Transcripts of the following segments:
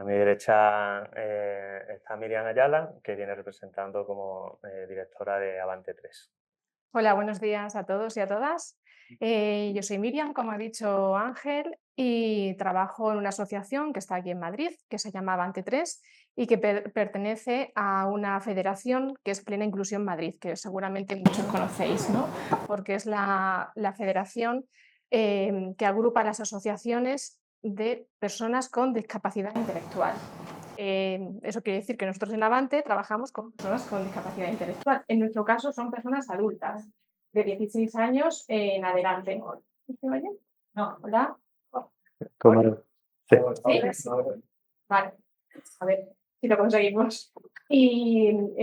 A mi derecha está Miriam Ayala, que viene representando como directora de Avante 3. Hola, buenos días a todos y a todas. Yo soy Miriam, como ha dicho Ángel, y trabajo en una asociación que está aquí en Madrid, que se llama Avante 3 y que pertenece a una federación que es Plena Inclusión Madrid, que seguramente muchos conocéis, ¿no? Porque es la federación que agrupa las asociaciones de personas con discapacidad intelectual. Eso quiere decir que nosotros en Avante trabajamos con personas con discapacidad intelectual. En nuestro caso son personas adultas, de 16 años en adelante. ¿Se oye? No, hola. ¿Cómo? Sí. ¿Sí? Vale, a ver si lo conseguimos. Y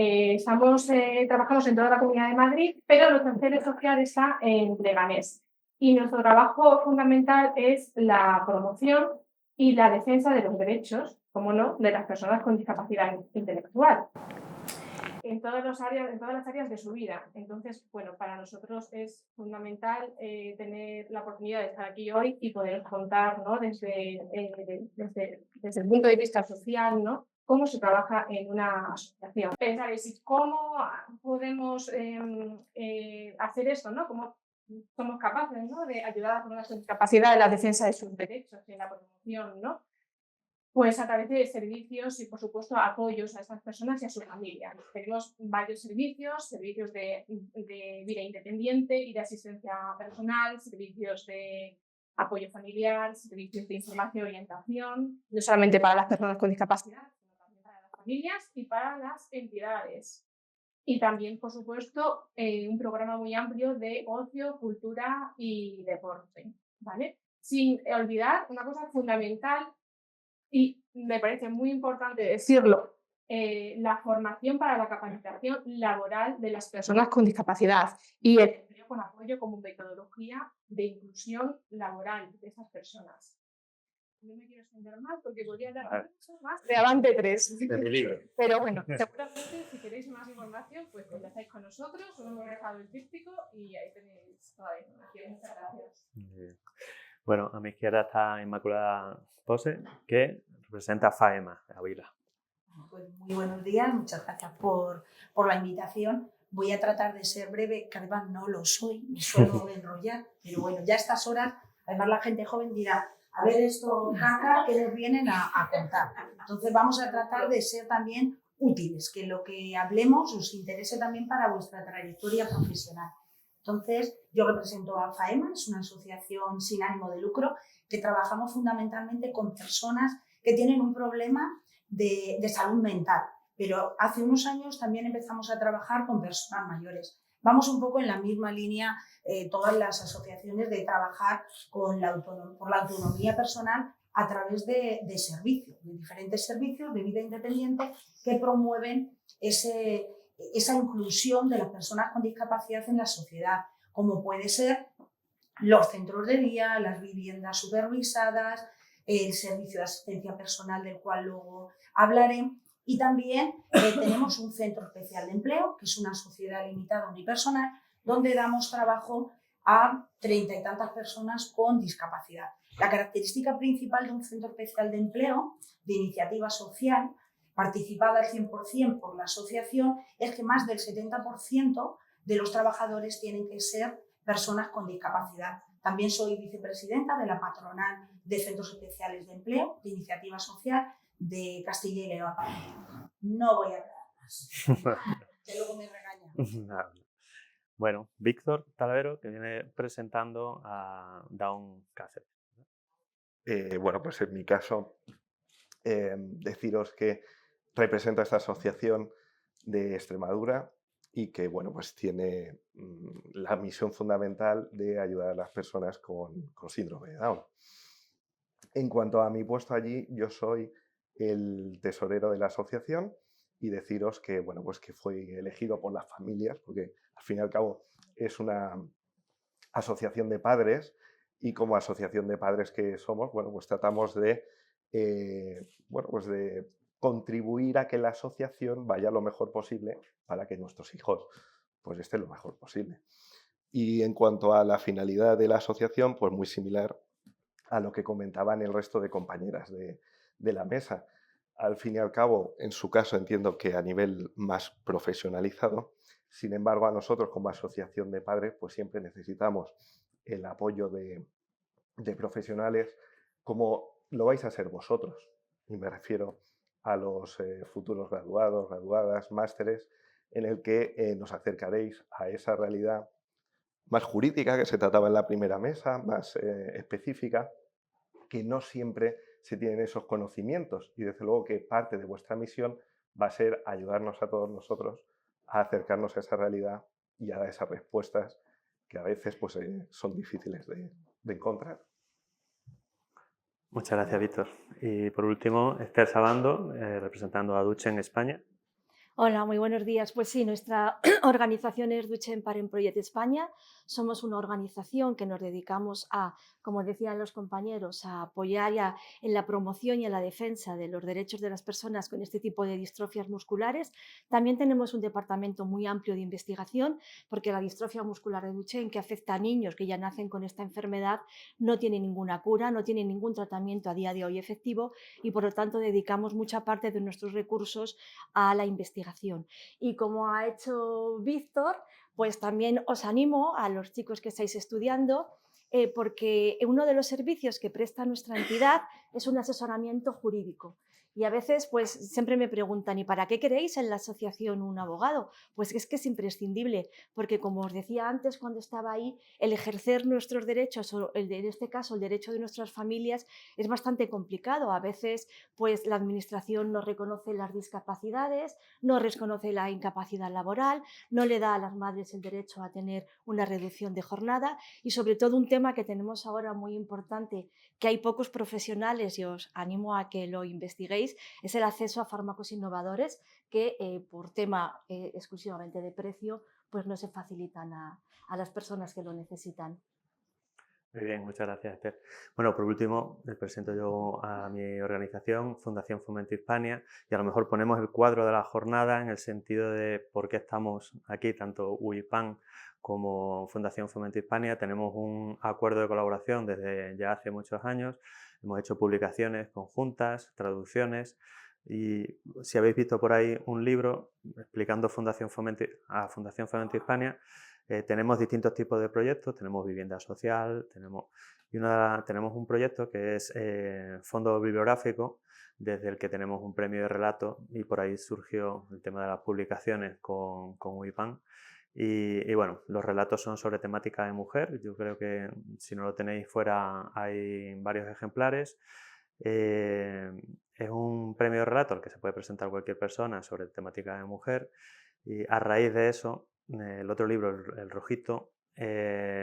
trabajamos en toda la Comunidad de Madrid, pero nuestra sede social está en Leganés. Y nuestro trabajo fundamental es la promoción y la defensa de los derechos, como no, de las personas con discapacidad intelectual en todas las áreas de su vida. Entonces, bueno, para nosotros es fundamental tener la oportunidad de estar aquí hoy y poder contar, ¿no? Desde el punto de vista social, ¿no? Cómo se trabaja en una asociación. Pensar en si cómo podemos hacer esto, ¿no? Cómo somos capaces, ¿no? De ayudar a las personas con discapacidad en la defensa de sus derechos y en la promoción, ¿no? Pues a través de servicios y, por supuesto, apoyos a estas personas y a su familia. Tenemos varios servicios de vida independiente y de asistencia personal, servicios de apoyo familiar, servicios de información y orientación, no solamente para las personas con discapacidad, sino también para las familias y para las entidades. Y también, por supuesto, un programa muy amplio de ocio, cultura y deporte, ¿vale? Sin olvidar una cosa fundamental y me parece muy importante decirlo, la formación para la capacitación laboral de las personas con discapacidad y el empleo con apoyo como metodología de inclusión laboral de esas personas. No me quiero extender más porque podría dar mucho más de Avante 3. De mi libro. Pero bueno, seguramente si queréis más información, pues contactáis con nosotros, os hemos dejado el tríptico y ahí tenéis toda la información. Muchas gracias. Bueno, a mi izquierda está Inmaculada Pose, que representa a FAEMA, Ávila. Pues muy buenos días, muchas gracias por la invitación. Voy a tratar de ser breve, que además no lo soy, me suelo enrollar, pero bueno, ya a estas horas, además la gente joven dirá, a ver esto, caca, que nos vienen a contar. Entonces vamos a tratar de ser también útiles, que lo que hablemos os interese también para vuestra trayectoria profesional. Entonces, yo represento a FAEMA, es una asociación sin ánimo de lucro, que trabajamos fundamentalmente con personas que tienen un problema de salud mental, pero hace unos años también empezamos a trabajar con personas mayores. Vamos un poco en la misma línea, todas las asociaciones, de trabajar por la autonomía personal a través de servicios, de diferentes servicios de vida independiente que promueven esa inclusión de las personas con discapacidad en la sociedad, como puede ser los centros de día, las viviendas supervisadas, el servicio de asistencia personal del cual luego hablaré. Y también tenemos un centro especial de empleo, que es una sociedad limitada unipersonal, donde damos trabajo a 30 y tantas personas con discapacidad. La característica principal de un centro especial de empleo, de iniciativa social, participada al 100% por la asociación, es que más del 70% de los trabajadores tienen que ser personas con discapacidad. También soy vicepresidenta de la patronal de Centros Especiales de Empleo, de Iniciativa Social de Castilla y León. No voy a hablar más, que luego me regaña. Bueno, Víctor Talavero, que viene presentando a Down Cáceres. Bueno, pues en mi caso, deciros que represento a esta asociación de Extremadura y que, bueno, pues tiene la misión fundamental de ayudar a las personas con síndrome de Down. En cuanto a mi puesto allí, yo soy el tesorero de la asociación y deciros que, bueno, pues que fui elegido por las familias, porque al fin y al cabo es una asociación de padres y como asociación de padres que somos, bueno, pues tratamos de, bueno, pues de contribuir a que la asociación vaya lo mejor posible para que nuestros hijos pues estén lo mejor posible. Y en cuanto a la finalidad de la asociación, pues muy similar a lo que comentaban el resto de compañeras de la mesa. al fin y al cabo, en su caso entiendo que a nivel más profesionalizado. Sin embargo, a nosotros como asociación de padres, pues siempre necesitamos el apoyo de profesionales como lo vais a ser vosotros. Y me refiero a los futuros graduados, graduadas, másteres, en el que nos acercaréis a esa realidad más jurídica que se trataba en la primera mesa, más específica, que no siempre se tienen esos conocimientos. Y desde luego que parte de vuestra misión va a ser ayudarnos a todos nosotros a acercarnos a esa realidad y a dar esas respuestas que a veces pues, son difíciles de encontrar. Muchas gracias, Víctor. Y por último, Esther Sabando, representando a Duche en España. Hola, muy buenos días. Pues sí, nuestra organización es Duchen Parent Project España. Somos una organización que nos dedicamos a, como decían los compañeros, a apoyar en la promoción y en la defensa de los derechos de las personas con este tipo de distrofias musculares. También tenemos un departamento muy amplio de investigación, porque la distrofia muscular de Duchenne, que afecta a niños que ya nacen con esta enfermedad, no tiene ninguna cura, no tiene ningún tratamiento a día de hoy efectivo y, por lo tanto, dedicamos mucha parte de nuestros recursos a la investigación. Y como ha hecho Víctor, pues también os animo a los chicos que estáis estudiando, porque uno de los servicios que presta nuestra entidad es un asesoramiento jurídico. Y a veces pues siempre me preguntan, ¿y para qué queréis en la asociación un abogado? Pues es que es imprescindible, porque como os decía antes cuando estaba ahí, el ejercer nuestros derechos, o en este caso el derecho de nuestras familias, es bastante complicado. A veces pues la administración no reconoce las discapacidades, no reconoce la incapacidad laboral, no le da a las madres el derecho a tener una reducción de jornada y sobre todo un tema que tenemos ahora muy importante, que hay pocos profesionales y os animo a que lo investiguéis, es el acceso a fármacos innovadores que por tema exclusivamente de precio pues no se facilitan a las personas que lo necesitan. Muy bien, muchas gracias, Esther. Bueno, por último, les presento yo a mi organización, Fundación Fomento Hispania, y a lo mejor ponemos el cuadro de la jornada en el sentido de por qué estamos aquí, tanto UIPAN como Fundación Fomento Hispania. Tenemos un acuerdo de colaboración desde ya hace muchos años, hemos hecho publicaciones conjuntas, traducciones, y si habéis visto por ahí un libro explicando Fundación Fomento Hispania, tenemos distintos tipos de proyectos, tenemos vivienda social, tenemos un proyecto que es fondo bibliográfico, desde el que tenemos un premio de relato y por ahí surgió el tema de las publicaciones con UIPAN. Y bueno, los relatos son sobre temática de mujer, yo creo que si no lo tenéis fuera hay varios ejemplares. Es un premio de relato al que se puede presentar cualquier persona sobre temática de mujer y a raíz de eso, el otro libro, el Rojito,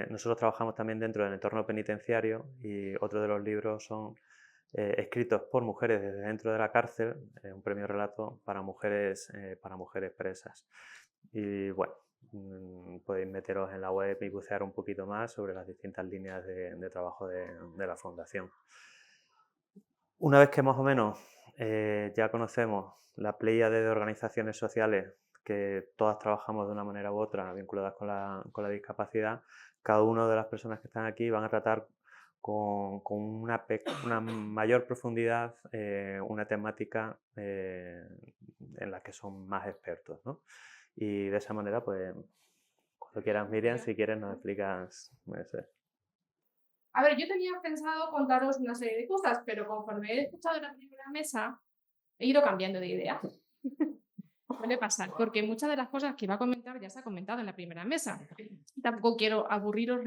nosotros trabajamos también dentro del entorno penitenciario y otro de los libros son escritos por mujeres desde dentro de la cárcel, un premio de relato para mujeres presas. Y bueno, podéis meteros en la web y bucear un poquito más sobre las distintas líneas de trabajo de la Fundación. Una vez que más o menos ya conocemos la pléyade de organizaciones sociales que todas trabajamos de una manera u otra vinculadas con la discapacidad, cada una de las personas que están aquí van a tratar con una mayor profundidad una temática en la que son más expertos, ¿no? Y de esa manera, pues, cuando quieras, Miriam, si quieres nos explicas. A ver, yo tenía pensado contaros una serie de cosas, pero conforme he escuchado la primera mesa, he ido cambiando de idea. Suele pasar, porque muchas de las cosas que iba a comentar ya se ha comentado en la primera mesa. Tampoco quiero aburriros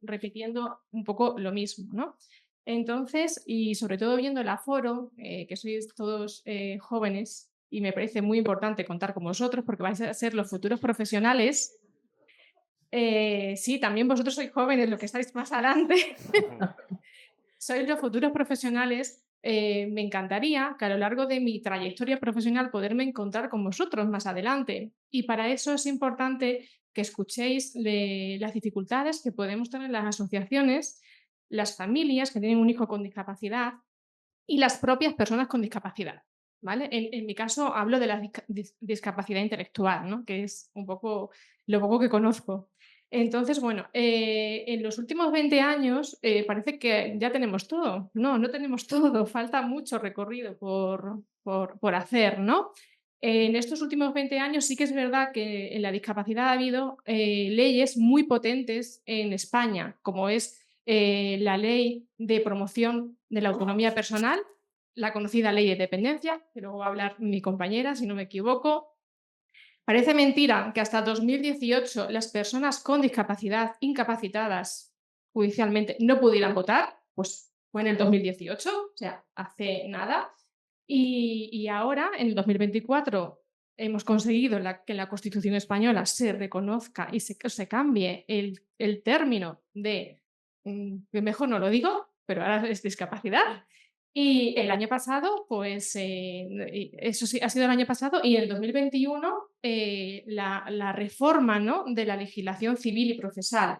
repitiendo un poco lo mismo, ¿no? Entonces, y sobre todo viendo el aforo, que sois todos jóvenes, y me parece muy importante contar con vosotros, porque vais a ser los futuros profesionales. Sí, también vosotros sois jóvenes, los que estáis más adelante. Sois los futuros profesionales. Me encantaría que a lo largo de mi trayectoria profesional poderme encontrar con vosotros más adelante. Y para eso es importante que escuchéis las dificultades que podemos tener las asociaciones, las familias que tienen un hijo con discapacidad y las propias personas con discapacidad. ¿Vale? En mi caso hablo de la discapacidad intelectual, ¿no? Que es un poco lo poco que conozco. Entonces, bueno, en los últimos 20 años parece que ya tenemos todo. No, no tenemos todo, falta mucho recorrido por hacer, ¿no? En estos últimos 20 años sí que es verdad que en la discapacidad ha habido leyes muy potentes en España, como es la Ley de Promoción de la Autonomía Personal, la conocida Ley de Dependencia, que luego va a hablar mi compañera, si no me equivoco. Parece mentira que hasta 2018 las personas con discapacidad incapacitadas judicialmente no pudieran votar, pues fue en el 2018, o sea, hace nada. Y ahora, en el 2024, hemos conseguido que en la Constitución española se reconozca y se cambie el término de, que mejor no lo digo, pero ahora es discapacidad. Y el año pasado, pues eso sí, ha sido el año pasado, y en el 2021 la reforma, ¿no?, de la legislación civil y procesal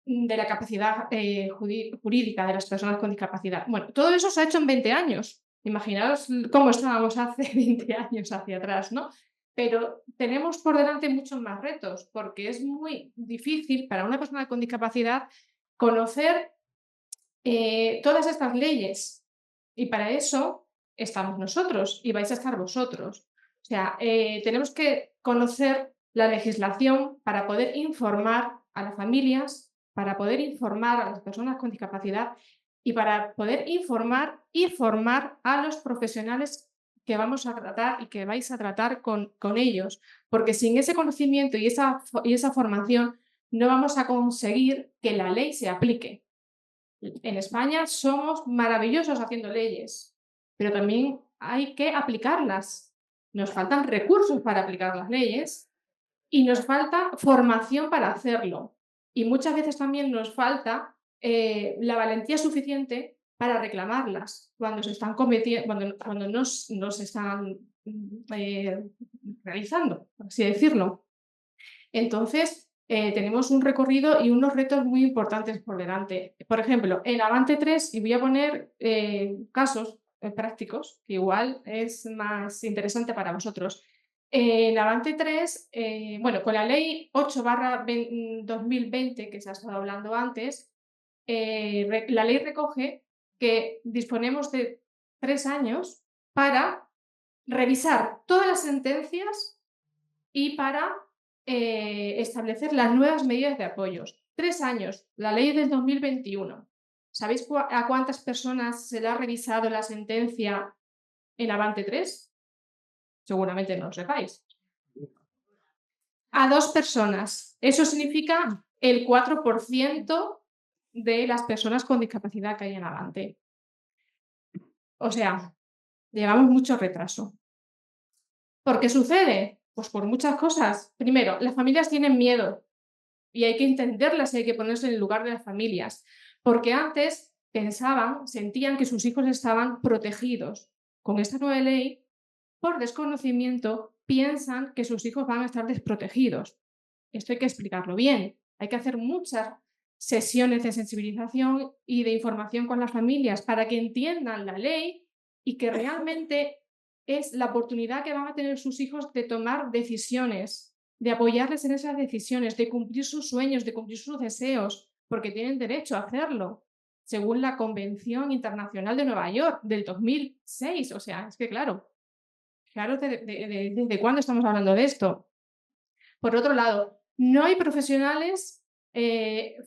de la capacidad jurídica de las personas con discapacidad. Bueno, todo eso se ha hecho en 20 años. Imaginaos cómo estábamos hace 20 años hacia atrás, ¿no? Pero tenemos por delante muchos más retos, porque es muy difícil para una persona con discapacidad conocer todas estas leyes. Y para eso estamos nosotros y vais a estar vosotros. O sea, tenemos que conocer la legislación para poder informar a las familias, para poder informar a las personas con discapacidad y para poder informar y formar a los profesionales que vamos a tratar y que vais a tratar con ellos. Porque sin ese conocimiento y esa formación no vamos a conseguir que la ley se aplique. En España somos maravillosos haciendo leyes, pero también hay que aplicarlas. Nos faltan recursos para aplicar las leyes y nos falta formación para hacerlo. Y muchas veces también nos falta la valentía suficiente para reclamarlas cuando se están cometiendo, cuando no se están realizando, por así decirlo. Entonces, tenemos un recorrido y unos retos muy importantes por delante. Por ejemplo, en Avante 3, y voy a poner casos prácticos, que igual es más interesante para vosotros. En Avante 3, bueno, con la ley 8/2020, que se ha estado hablando antes, la ley recoge que disponemos de 3 años para revisar todas las sentencias y para establecer las nuevas medidas de apoyos. 3 años, la ley del 2021. ¿Sabéis a cuántas personas se le ha revisado la sentencia en Avante 3? Seguramente no lo sepáis. A 2 personas. Eso significa el 4% de las personas con discapacidad que hay en Avante. O sea, llevamos mucho retraso. ¿Por qué sucede? Pues por muchas cosas. Primero, las familias tienen miedo y hay que entenderlas y hay que ponerse en el lugar de las familias, porque antes pensaban, sentían que sus hijos estaban protegidos. Con esta nueva ley, por desconocimiento, piensan que sus hijos van a estar desprotegidos. Esto hay que explicarlo bien. Hay que hacer muchas sesiones de sensibilización y de información con las familias para que entiendan la ley y que realmente es la oportunidad que van a tener sus hijos de tomar decisiones, de apoyarles en esas decisiones, de cumplir sus sueños, de cumplir sus deseos, porque tienen derecho a hacerlo, según la Convención Internacional de Nueva York del 2006. O sea, es que claro, ¿desde cuándo estamos hablando de esto? Por otro lado, no hay profesionales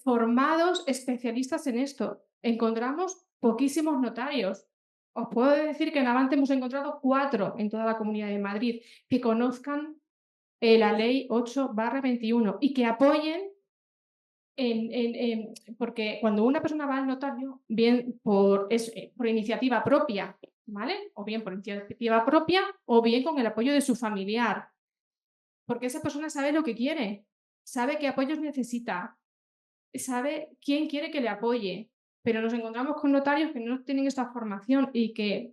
formados, especialistas en esto. Encontramos poquísimos notarios. Os puedo decir que en Avante hemos encontrado 4 en toda la Comunidad de Madrid que conozcan la ley 8/21 y que apoyen porque cuando una persona va al notario, bien por iniciativa propia, ¿vale? O bien por iniciativa propia o bien con el apoyo de su familiar. Porque esa persona sabe lo que quiere, sabe qué apoyos necesita, sabe quién quiere que le apoye, pero nos encontramos con notarios que no tienen esta formación y que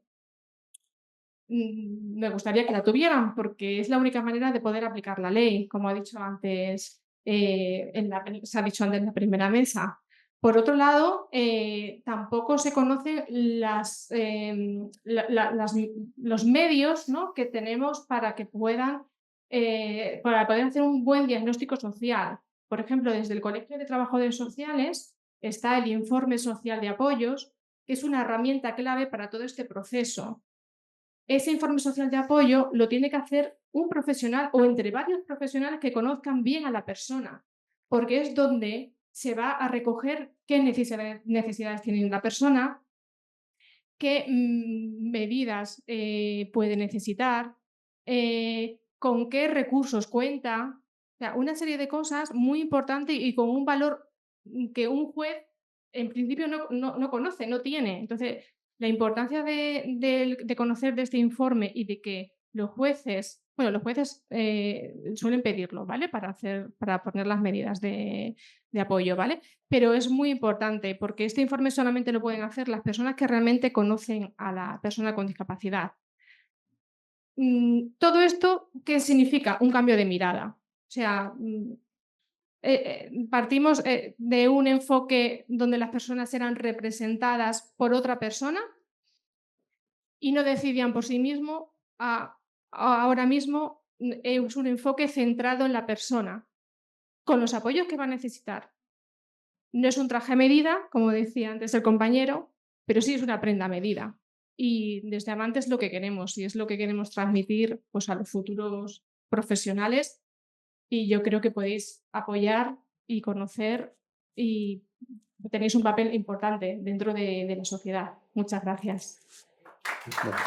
me gustaría que la tuvieran, porque es la única manera de poder aplicar la ley, como ha dicho antes, se ha dicho antes en la primera mesa. Por otro lado, tampoco se conocen los medios, ¿no?, que tenemos para que puedan para poder hacer un buen diagnóstico social. Por ejemplo, desde el Colegio de Trabajadores Sociales está el Informe Social de Apoyos, que es una herramienta clave para todo este proceso. ese informe social de apoyo lo tiene que hacer un profesional o entre varios profesionales que conozcan bien a la persona, porque es donde se va a recoger qué necesidades tiene la persona, qué medidas puede necesitar, con qué recursos cuenta. O sea, una serie de cosas muy importantes y con un valor que un juez en principio no conoce, no tiene. Entonces, la importancia de conocer de este informe y de que los jueces suelen pedirlo, ¿vale? Para poner las medidas de apoyo, ¿vale? Pero es muy importante porque este informe solamente lo pueden hacer las personas que realmente conocen a la persona con discapacidad. Todo esto, ¿qué significa? Un cambio de mirada. O sea, partimos de un enfoque donde las personas eran representadas por otra persona y no decidían por sí mismo, ahora mismo es un enfoque centrado en la persona, con los apoyos que va a necesitar. No es un traje a medida, como decía antes el compañero, pero sí es una prenda a medida. Y desde Avante es lo que queremos y es lo que queremos transmitir pues, a los futuros profesionales. Y yo creo que podéis apoyar y conocer y tenéis un papel importante dentro de la sociedad. Muchas gracias. Bueno.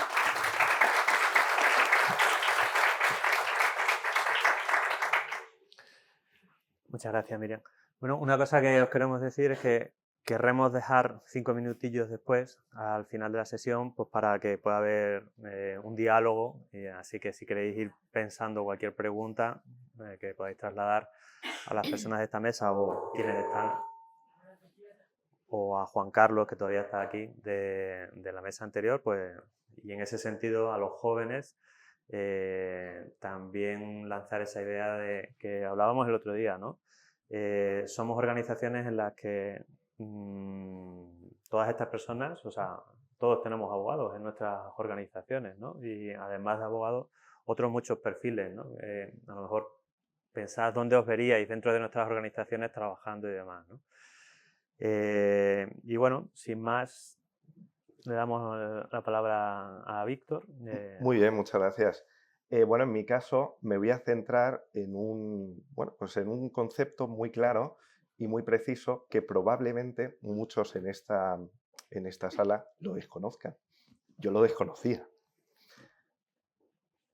Muchas gracias, Miriam. Bueno, una cosa que os queremos decir es que querremos dejar 5 minutillos después, al final de la sesión, pues para que pueda haber un diálogo, y así que si queréis ir pensando cualquier pregunta que podáis trasladar a las personas de esta mesa o quienes están, o a Juan Carlos, que todavía está aquí, de la mesa anterior, pues, y en ese sentido a los jóvenes también lanzar esa idea de que hablábamos el otro día, ¿no? Somos organizaciones en las que todas estas personas, o sea, todos tenemos abogados en nuestras organizaciones, ¿no? Y además de abogados, otros muchos perfiles, ¿no? A lo mejor pensad dónde os veríais dentro de nuestras organizaciones trabajando y demás, ¿no? Y bueno, sin más, le damos la palabra a Víctor. Muy bien, muchas gracias. Bueno, en mi caso me voy a centrar en en un concepto muy claro y muy preciso que probablemente muchos en esta sala lo desconozcan. Yo lo desconocía.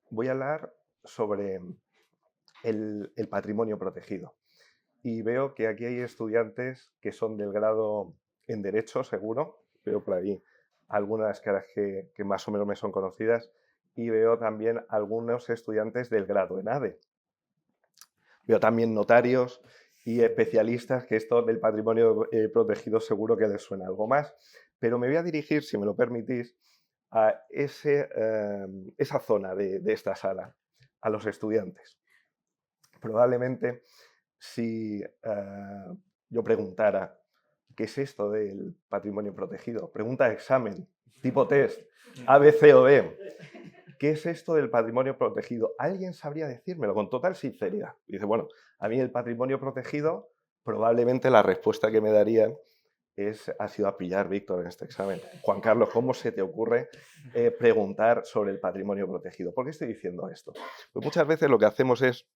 Voy a hablar sobre el patrimonio protegido. Y veo que aquí hay estudiantes que son del grado en Derecho, seguro. Veo por ahí algunas caras que más o menos me son conocidas. Y veo también algunos estudiantes del grado en ADE. Veo también notarios y especialistas, que esto del patrimonio protegido seguro que les suena algo más. Pero me voy a dirigir, si me lo permitís, a esa zona de esta sala, a los estudiantes. Probablemente, si yo preguntara qué es esto del patrimonio protegido, pregunta de examen, tipo test, A, B, C o D, ¿qué es esto del patrimonio protegido? ¿Alguien sabría decírmelo con total sinceridad? Dice, bueno, a mí el patrimonio protegido, probablemente la respuesta que me darían ha sido a pillar, Víctor, en este examen. Juan Carlos, ¿cómo se te ocurre preguntar sobre el patrimonio protegido? ¿Por qué estoy diciendo esto? Pues muchas veces lo que hacemos es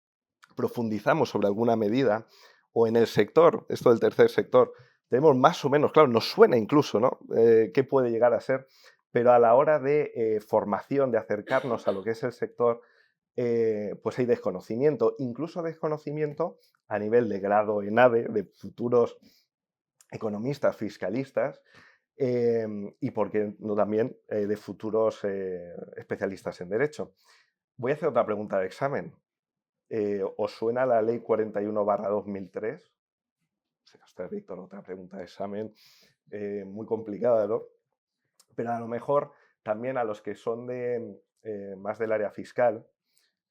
profundizamos sobre alguna medida o en el sector, esto del tercer sector, tenemos más o menos, claro, nos suena incluso, ¿no? ¿Qué puede llegar a ser? Pero a la hora de formación, de acercarnos a lo que es el sector, pues hay desconocimiento, incluso desconocimiento a nivel de grado en ADE, de futuros economistas, fiscalistas, y por qué no también de futuros especialistas en Derecho. Voy a hacer otra pregunta de examen. ¿Os suena la ley 41/2003? Ostras, Víctor, otra pregunta de examen muy complicada, ¿no? Pero a lo mejor también a los que son más del área fiscal,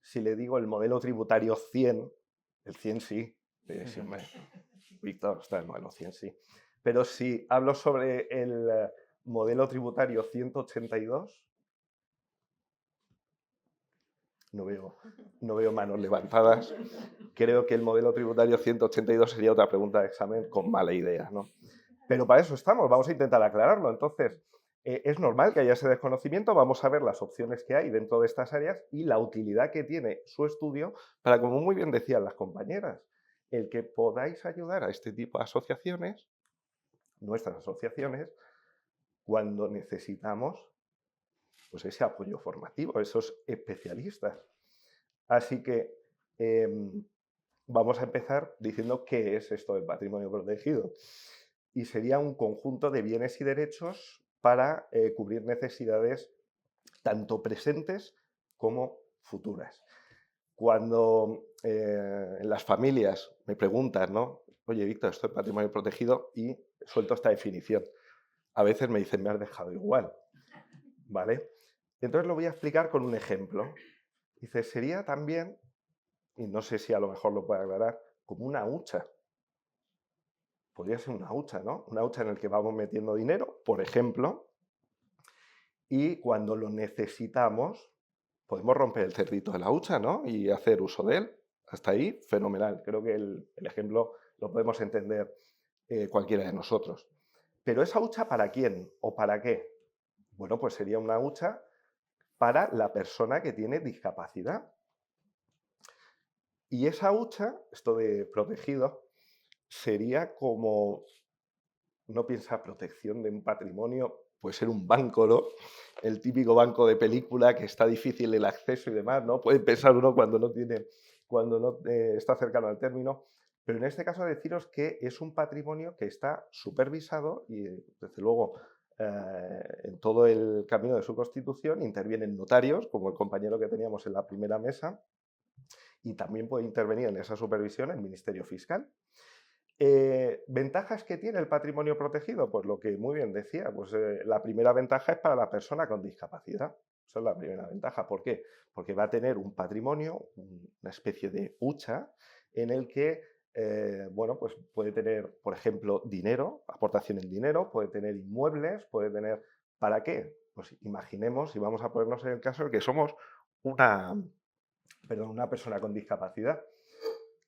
si le digo el modelo tributario 100, el 100 sí, Víctor, está el modelo 100 sí. Pero si hablo sobre el modelo tributario 182, no veo manos levantadas. Creo que el modelo tributario 182 sería otra pregunta de examen con mala idea, ¿no? Pero para eso estamos, vamos a intentar aclararlo. Entonces, Es normal que haya ese desconocimiento, vamos a ver las opciones que hay dentro de estas áreas y la utilidad que tiene su estudio para, como muy bien decían las compañeras, el que podáis ayudar a este tipo de asociaciones, nuestras asociaciones, cuando necesitamos pues ese apoyo formativo, esos especialistas. Así que vamos a empezar diciendo qué es esto del patrimonio protegido. Y sería un conjunto de bienes y derechos para cubrir necesidades tanto presentes como futuras. Cuando en las familias me preguntan, ¿no? Oye, Víctor, esto es patrimonio protegido, y suelto esta definición. A veces me dicen, me has dejado igual, ¿vale? Entonces lo voy a explicar con un ejemplo. Dice, sería también, y no sé si a lo mejor lo puede aclarar, como una hucha. Podría ser una hucha, ¿no? Una hucha en la que vamos metiendo dinero, por ejemplo, y cuando lo necesitamos, podemos romper el cerdito de la hucha, ¿no? Y hacer uso de él. Hasta ahí, fenomenal. Creo que el ejemplo lo podemos entender cualquiera de nosotros. Pero ¿esa hucha para quién o para qué? Bueno, pues sería una hucha para la persona que tiene discapacidad. Y esa hucha, esto de protegido, sería como, no piensa protección de un patrimonio, puede ser un banco, ¿no? El típico banco de película que está difícil el acceso y demás, ¿no? Puede pensar uno cuando no está cercano al término, pero en este caso deciros que es un patrimonio que está supervisado y, desde luego, en todo el camino de su constitución intervienen notarios, como el compañero que teníamos en la primera mesa, y también puede intervenir en esa supervisión el Ministerio Fiscal. ¿Ventajas que tiene el patrimonio protegido? Pues lo que muy bien decía, pues la primera ventaja es para la persona con discapacidad. Esa es la primera ventaja. ¿Por qué? Porque va a tener un patrimonio, una especie de hucha, en el que bueno, pues puede tener, por ejemplo, dinero, aportación en dinero, puede tener inmuebles, puede tener... ¿Para qué? Pues imaginemos, y vamos a ponernos en el caso de que somos una persona con discapacidad.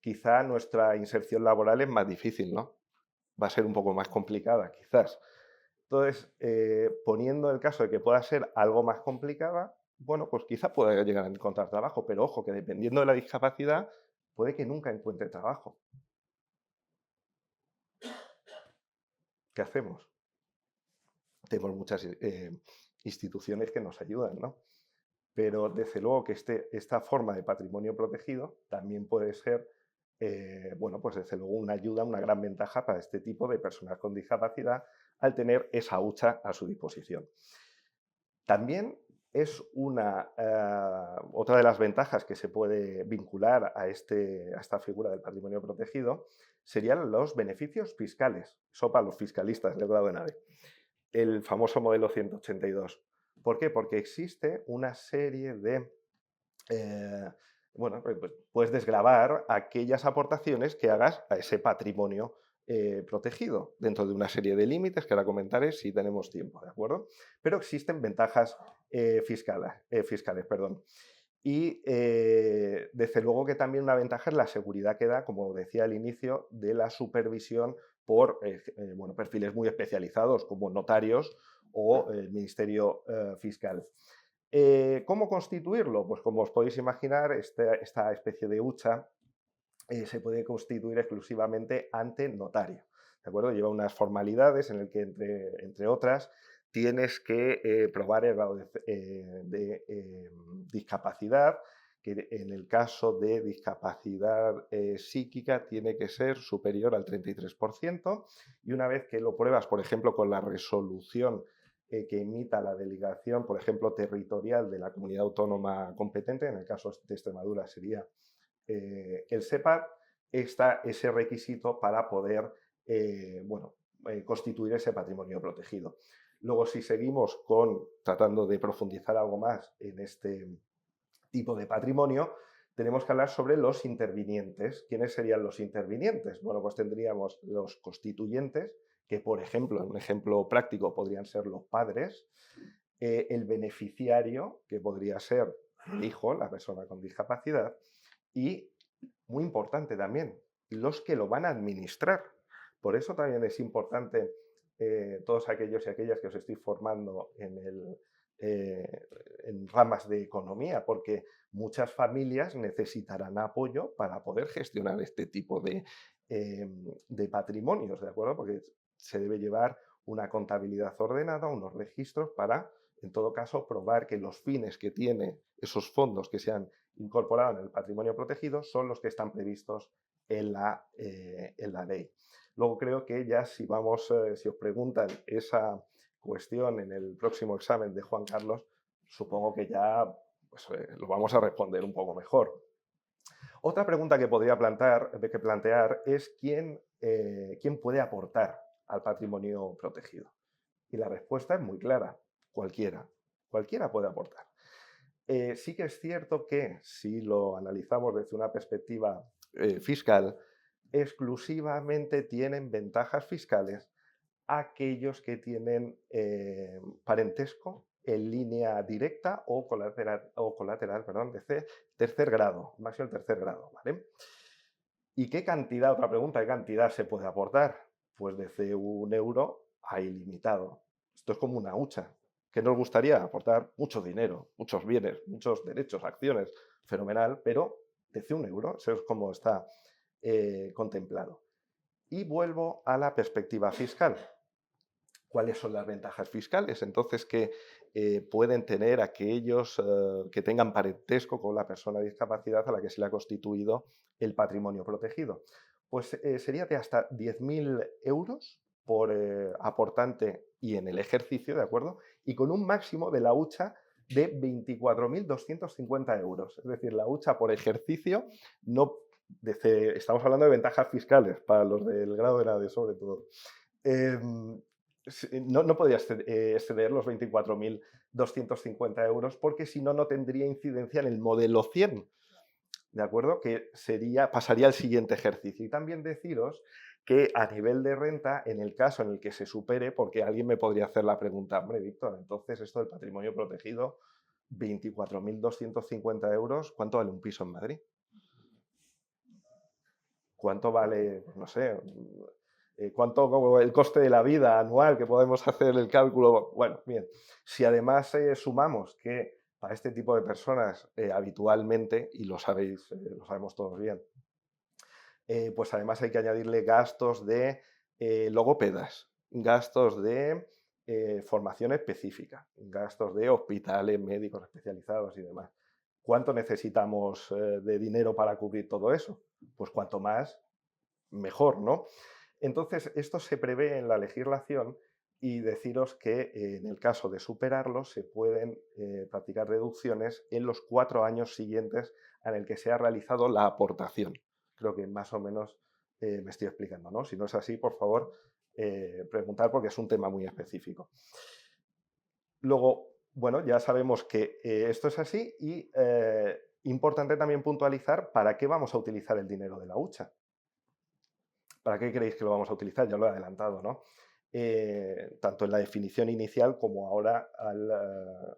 Quizá nuestra inserción laboral es más difícil, ¿no? Va a ser un poco más complicada, quizás. Entonces, poniendo el caso de que pueda ser algo más complicada, bueno, pues quizá pueda llegar a encontrar trabajo, pero ojo, que dependiendo de la discapacidad, puede que nunca encuentre trabajo. ¿Qué hacemos? Tenemos muchas instituciones que nos ayudan, ¿no? Pero desde luego que esta forma de patrimonio protegido también puede ser, bueno, pues desde luego una ayuda, una gran ventaja para este tipo de personas con discapacidad al tener esa hucha a su disposición. También es otra de las ventajas que se puede vincular a esta figura del patrimonio protegido serían los beneficios fiscales. Eso para los fiscalistas del grado en ADE. El famoso modelo 182. ¿Por qué? Porque existe una serie de... bueno, pues puedes desgravar aquellas aportaciones que hagas a ese patrimonio protegido, dentro de una serie de límites que ahora comentaré si tenemos tiempo, ¿de acuerdo? Pero existen ventajas fiscales, perdón. Y desde luego que también una ventaja es la seguridad que da, como decía al inicio, de la supervisión por bueno, perfiles muy especializados como notarios o el Ministerio Fiscal. ¿Cómo constituirlo? Pues como os podéis imaginar, esta especie de hucha se puede constituir exclusivamente ante notario, ¿de acuerdo? Lleva unas formalidades en el que, entre otras, tienes que probar el grado de discapacidad, que en el caso de discapacidad psíquica tiene que ser superior al 33%, y una vez que lo pruebas, por ejemplo, con la resolución que emita la delegación, por ejemplo, territorial de la comunidad autónoma competente, en el caso de Extremadura sería el SEPAD, está ese requisito para poder bueno, constituir ese patrimonio protegido. Luego, si seguimos tratando de profundizar algo más en este tipo de patrimonio, tenemos que hablar sobre los intervinientes. ¿Quiénes serían los intervinientes? Bueno, pues tendríamos los constituyentes, que por ejemplo, en un ejemplo práctico podrían ser los padres, el beneficiario, que podría ser el hijo, la persona con discapacidad, y, muy importante también, los que lo van a administrar. Por eso también es importante todos aquellos y aquellas que os estoy formando en ramas de economía, porque muchas familias necesitarán apoyo para poder gestionar este tipo de patrimonios, ¿de acuerdo? Porque se debe llevar una contabilidad ordenada, unos registros para, en todo caso, probar que los fines que tiene esos fondos que se han incorporado en el patrimonio protegido son los que están previstos en la ley. Luego creo que ya si os preguntan esa cuestión en el próximo examen de Juan Carlos, supongo que ya pues, lo vamos a responder un poco mejor. Otra pregunta que podría plantear es ¿quién puede aportar al patrimonio protegido? Y la respuesta es muy clara, cualquiera. Cualquiera puede aportar. Sí que es cierto que si lo analizamos desde una perspectiva fiscal, exclusivamente tienen ventajas fiscales aquellos que tienen parentesco en línea directa o colateral, de tercer grado, máximo el tercer grado, ¿vale? ¿Y qué cantidad? Otra pregunta, ¿qué cantidad se puede aportar? Pues desde 1 euro a ilimitado. Esto es como una hucha. ¿Qué nos gustaría? Aportar mucho dinero, muchos bienes, muchos derechos, acciones, fenomenal, pero desde 1 euro, eso es como está contemplado. Y vuelvo a la perspectiva fiscal. ¿Cuáles son las ventajas fiscales? Entonces, que pueden tener aquellos que tengan parentesco con la persona de discapacidad a la que se le ha constituido el patrimonio protegido. Pues sería de hasta 10.000 euros por aportante y en el ejercicio, ¿de acuerdo? Y con un máximo de la hucha de 24.250 euros. Es decir, la hucha por ejercicio no... estamos hablando de ventajas fiscales para los del grado de NADE, sobre todo. No podría exceder los 24.250 euros porque si no, no tendría incidencia en el modelo 100, ¿de acuerdo? Que pasaría al siguiente ejercicio. Y también deciros que a nivel de renta, en el caso en el que se supere, porque alguien me podría hacer la pregunta, hombre, Víctor, entonces esto del patrimonio protegido, 24.250 euros, ¿cuánto vale un piso en Madrid? ¿Cuánto vale, no sé, cuánto el coste de la vida anual, que podemos hacer el cálculo? Bueno, bien, si además sumamos que para este tipo de personas habitualmente, y lo sabéis, lo sabemos todos bien, pues además hay que añadirle gastos de logopedas, gastos de formación específica, gastos de hospitales, médicos especializados y demás. ¿Cuánto necesitamos de dinero para cubrir todo eso? Pues cuanto más, mejor, ¿no? Entonces, esto se prevé en la legislación y deciros que en el caso de superarlo se pueden practicar reducciones en los 4 años siguientes en el que se ha realizado la aportación. Creo que más o menos me estoy explicando, ¿no? Si no es así, por favor, preguntar porque es un tema muy específico. Luego, bueno, ya sabemos que esto es así y importante también puntualizar para qué vamos a utilizar el dinero de la hucha. ¿Para qué creéis que lo vamos a utilizar? Ya lo he adelantado, ¿no? Tanto en la definición inicial como ahora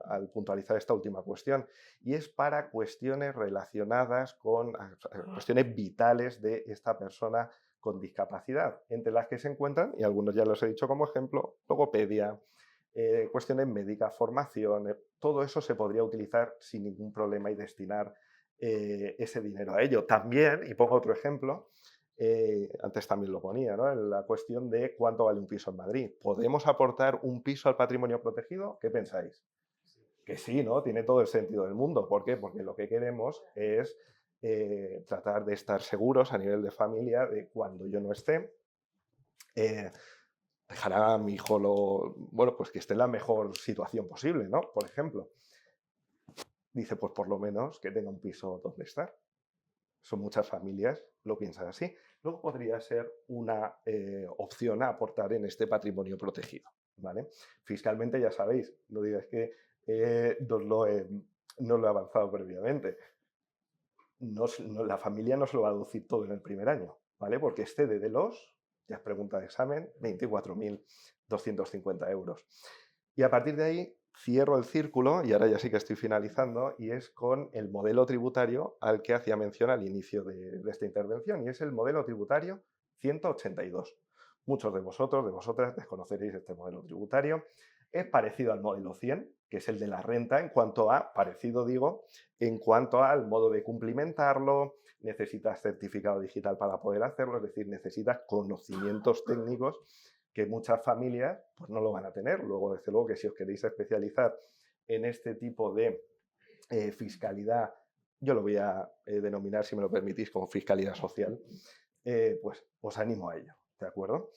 al puntualizar esta última cuestión. Y es para cuestiones relacionadas con cuestiones vitales de esta persona con discapacidad, entre las que se encuentran, y algunos ya los he dicho como ejemplo, logopedia, cuestiones médicas, formación, todo eso se podría utilizar sin ningún problema y destinar ese dinero a ello. También, y pongo otro ejemplo, antes también lo ponía, ¿no? En la cuestión de cuánto vale un piso en Madrid. ¿Podemos aportar un piso al patrimonio protegido? ¿Qué pensáis? Que sí, ¿no? Tiene todo el sentido del mundo. ¿Por qué? Porque lo que queremos es tratar de estar seguros a nivel de familia de cuando yo no esté, dejar a mi hijo bueno, pues que esté en la mejor situación posible, ¿no? Por ejemplo, dice, pues por lo menos que tenga un piso donde estar. Son muchas familias, lo piensan así. Luego podría ser una opción a aportar en este patrimonio protegido, ¿vale? Fiscalmente, ya sabéis, no digáis que no lo he avanzado previamente. La familia no se lo va a deducir todo en el primer año, ¿vale? Porque excede de ya es pregunta de examen, 24.250 euros. Y a partir de ahí cierro el círculo, y ahora ya sí que estoy finalizando, y es con el modelo tributario al que hacía mención al inicio de esta intervención, y es el modelo tributario 182. Muchos de vosotros, de vosotras, desconoceréis este modelo tributario. Es parecido al modelo 100, que es el de la renta, en cuanto a, parecido digo, en cuanto al modo de cumplimentarlo. Necesitas certificado digital para poder hacerlo, es decir, necesitas conocimientos técnicos que muchas familias pues, no lo van a tener. Luego, desde luego, que si os queréis especializar en este tipo de fiscalidad, yo lo voy a denominar, si me lo permitís, como fiscalidad social, pues os animo a ello, ¿de acuerdo?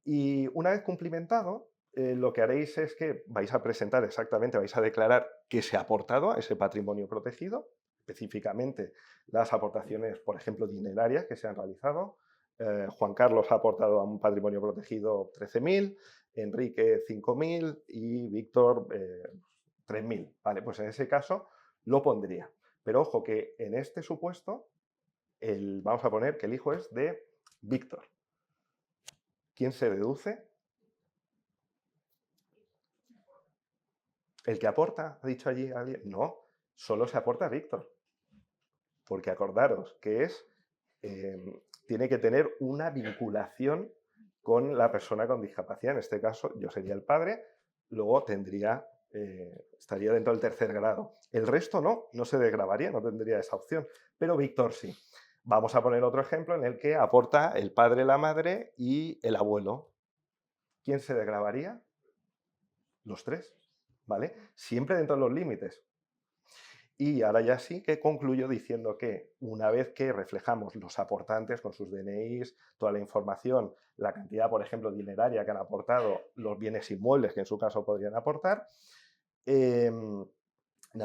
Y una vez cumplimentado, lo que haréis es que vais a presentar exactamente, vais a declarar qué se ha aportado a ese patrimonio protegido, específicamente las aportaciones, por ejemplo, dinerarias que se han realizado. Juan Carlos ha aportado a un patrimonio protegido 13.000, Enrique 5.000 y Víctor 3.000. Vale, pues en ese caso lo pondría. Pero ojo que en este supuesto, vamos a poner que el hijo es de Víctor. ¿Quién se deduce? ¿El que aporta? ¿Ha dicho allí alguien? No, solo se aporta a Víctor. Porque acordaros que tiene que tener una vinculación con la persona con discapacidad. En este caso, yo sería el padre, luego estaría dentro del tercer grado. El resto no se desgravaría, no tendría esa opción, pero Víctor sí. Vamos a poner otro ejemplo en el que aporta el padre, la madre y el abuelo. ¿Quién se desgravaría? Los tres, ¿vale? Siempre dentro de los límites. Y ahora ya sí que concluyo diciendo que una vez que reflejamos los aportantes con sus DNIs, toda la información, la cantidad, por ejemplo, dineraria que han aportado, los bienes inmuebles que en su caso podrían aportar,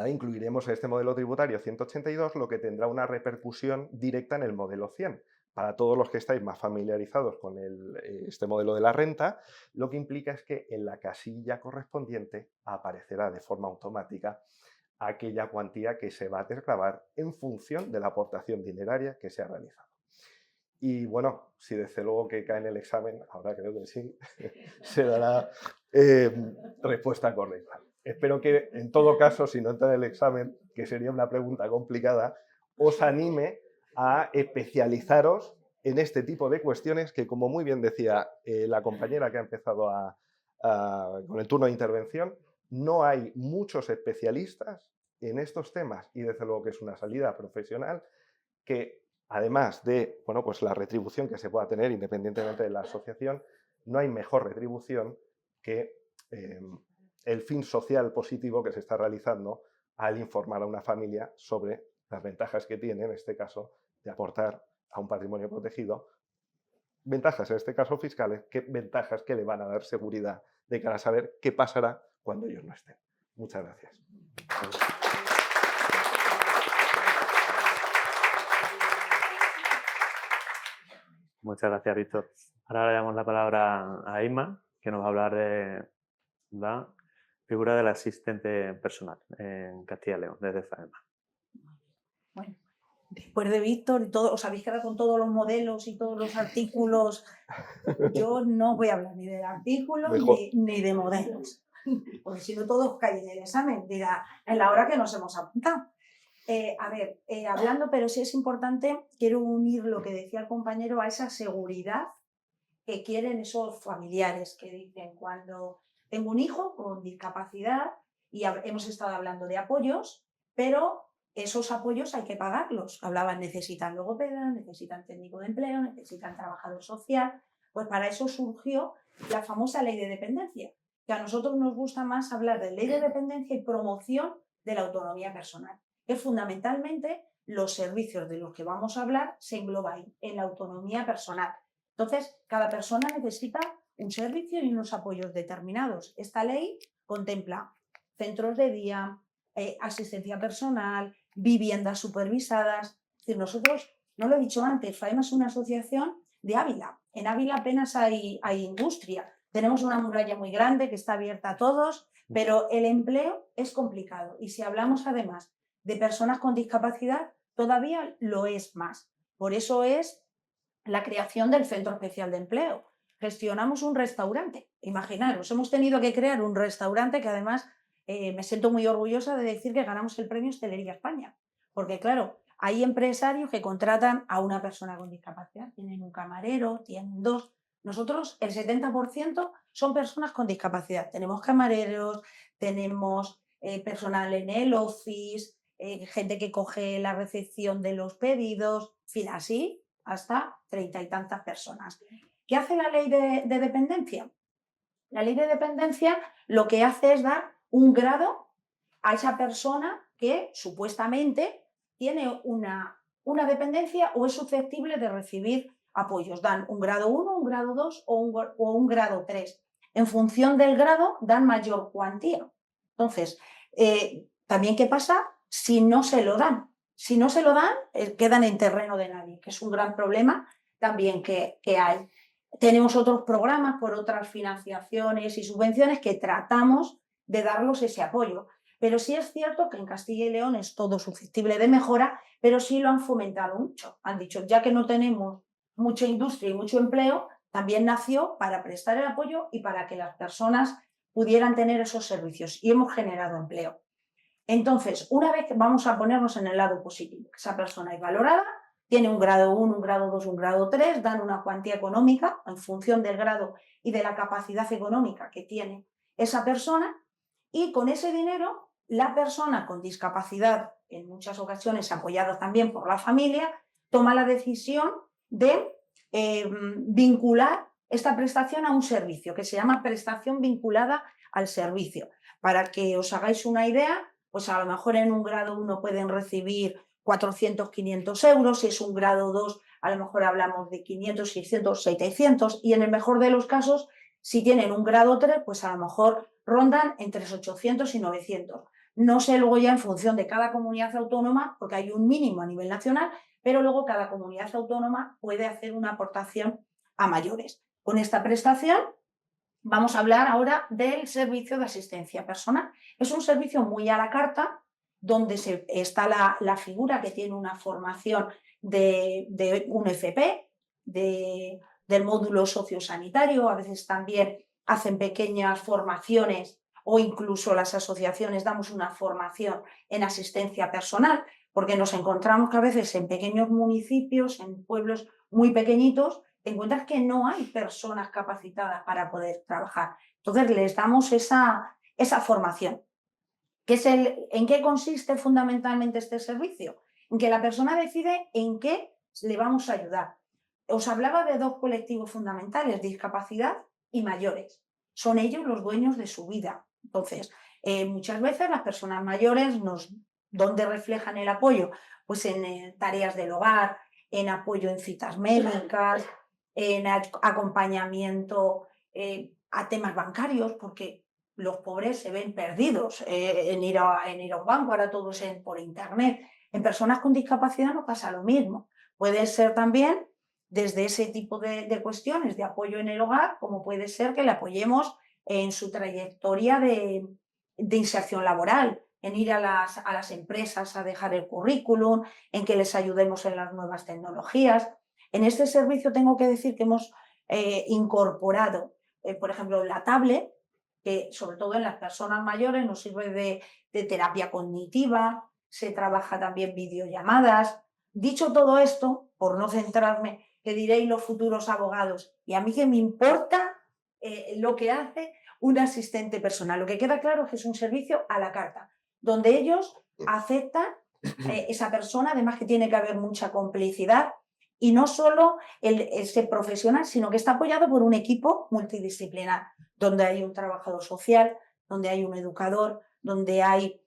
incluiremos en este modelo tributario 182 lo que tendrá una repercusión directa en el modelo 100. Para todos los que estáis más familiarizados con este modelo de la renta, lo que implica es que en la casilla correspondiente aparecerá de forma automática aquella cuantía que se va a desgravar en función de la aportación dineraria que se ha realizado. Y bueno, si desde luego que cae en el examen, ahora creo que sí, se dará respuesta correcta. Espero que en todo caso, si no entra en el examen, que sería una pregunta complicada, os anime a especializaros en este tipo de cuestiones que, como muy bien decía la compañera que ha empezado con el turno de intervención, no hay muchos especialistas en estos temas y desde luego que es una salida profesional que, además de pues la retribución que se pueda tener independientemente de la asociación, no hay mejor retribución que el fin social positivo que se está realizando al informar a una familia sobre las ventajas que tiene, en este caso, de aportar a un patrimonio protegido. Ventajas, en este caso fiscales, ventajas que le van a dar seguridad de cara a saber qué pasará cuando ellos no estén. Muchas gracias. Muchas gracias, Víctor. Ahora le damos la palabra a Inma, que nos va a hablar de la figura del asistente personal en Castilla y León, desde FAEMA. Bueno, después de Víctor y todo, os habéis quedado con todos los modelos y todos los artículos. Yo no voy a hablar ni de artículos ni de modelos, porque si no todos caen en el examen, dirá, en la hora que nos hemos apuntado. Hablando, pero sí es importante, quiero unir lo que decía el compañero a esa seguridad que quieren esos familiares que dicen, cuando tengo un hijo con discapacidad, y hemos estado hablando de apoyos, pero esos apoyos hay que pagarlos. Hablaban, necesitan logopeda, necesitan técnico de empleo, necesitan trabajador social. Pues para eso surgió la famosa ley de dependencia, que a nosotros nos gusta más hablar de ley de dependencia y promoción de la autonomía personal, que fundamentalmente los servicios de los que vamos a hablar se engloban en la autonomía personal. Entonces, cada persona necesita un servicio y unos apoyos determinados. Esta ley contempla centros de día, asistencia personal, viviendas supervisadas. Es decir, nosotros, no lo he dicho antes, FAEMA es una asociación de Ávila. En Ávila apenas hay industria. Tenemos una muralla muy grande que está abierta a todos, pero el empleo es complicado. Y si hablamos además de personas con discapacidad, todavía lo es más. Por eso es la creación del Centro Especial de Empleo. Gestionamos un restaurante. Imaginaros, hemos tenido que crear un restaurante que además me siento muy orgullosa de decir que ganamos el premio Hostelería España. Porque claro, hay empresarios que contratan a una persona con discapacidad, tienen un camarero, tienen dos, Nosotros, el 70% son personas con discapacidad. Tenemos camareros, tenemos personal en el office, gente que coge la recepción de los pedidos, en fin, así hasta 30 y tantas personas. ¿Qué hace la ley de dependencia? La ley de dependencia lo que hace es dar un grado a esa persona que supuestamente tiene una dependencia o es susceptible de recibir apoyos. Dan un grado 1, un grado 2 o un grado 3. En función del grado dan mayor cuantía. Entonces, también ¿qué pasa si no se lo dan? Si no se lo dan, quedan en terreno de nadie, que es un gran problema también que hay. Tenemos otros programas por otras financiaciones y subvenciones que tratamos de darlos ese apoyo. Pero sí es cierto que en Castilla y León es todo susceptible de mejora, pero sí lo han fomentado mucho. Han dicho, ya que no tenemos mucha industria y mucho empleo, también nació para prestar el apoyo y para que las personas pudieran tener esos servicios. Y hemos generado empleo. Entonces, una vez que vamos a ponernos en el lado positivo, que esa persona es valorada, tiene un grado 1, un grado 2, un grado 3, dan una cuantía económica en función del grado y de la capacidad económica que tiene esa persona, y con ese dinero la persona con discapacidad, en muchas ocasiones apoyada también por la familia, toma la decisión de vincular esta prestación a un servicio que se llama prestación vinculada al servicio. Para que os hagáis una idea, pues a lo mejor en un grado 1 pueden recibir 400, 500 euros, si es un grado 2 a lo mejor hablamos de 500, 600, 700, y en el mejor de los casos, si tienen un grado 3, pues a lo mejor rondan entre 800 y 900. No sé luego ya en función de cada comunidad autónoma, porque hay un mínimo a nivel nacional, pero luego cada comunidad autónoma puede hacer una aportación a mayores. Con esta prestación vamos a hablar ahora del servicio de asistencia personal. Es un servicio muy a la carta, donde está la figura que tiene una formación de un FP, del módulo sociosanitario. A veces también hacen pequeñas formaciones o incluso las asociaciones damos una formación en asistencia personal, porque nos encontramos que a veces en pequeños municipios, en pueblos muy pequeñitos, te encuentras que no hay personas capacitadas para poder trabajar. Entonces les damos esa formación. ¿En qué consiste fundamentalmente este servicio? En que la persona decide en qué le vamos a ayudar. Os hablaba de dos colectivos fundamentales, discapacidad y mayores. Son ellos los dueños de su vida. Entonces, muchas veces las personas mayores ¿dónde reflejan el apoyo? Pues en tareas del hogar, en apoyo en citas médicas, en acompañamiento a temas bancarios, porque los pobres se ven perdidos en ir a un banco, ahora todo es por internet. En personas con discapacidad no pasa lo mismo. Puede ser también desde ese tipo de cuestiones de apoyo en el hogar, como puede ser que le apoyemos en su trayectoria de inserción laboral, en ir a las empresas a dejar el currículum, en que les ayudemos en las nuevas tecnologías. En este servicio tengo que decir que hemos incorporado, por ejemplo, la tablet, que sobre todo en las personas mayores nos sirve de terapia cognitiva, se trabaja también videollamadas. Dicho todo esto, por no centrarme, que diréis los futuros abogados, y a mí que me importa lo que hace un asistente personal. Lo que queda claro es que es un servicio a la carta, donde ellos aceptan esa persona, además que tiene que haber mucha complicidad, y no solo ese profesional, sino que está apoyado por un equipo multidisciplinar, donde hay un trabajador social, donde hay un educador, donde hay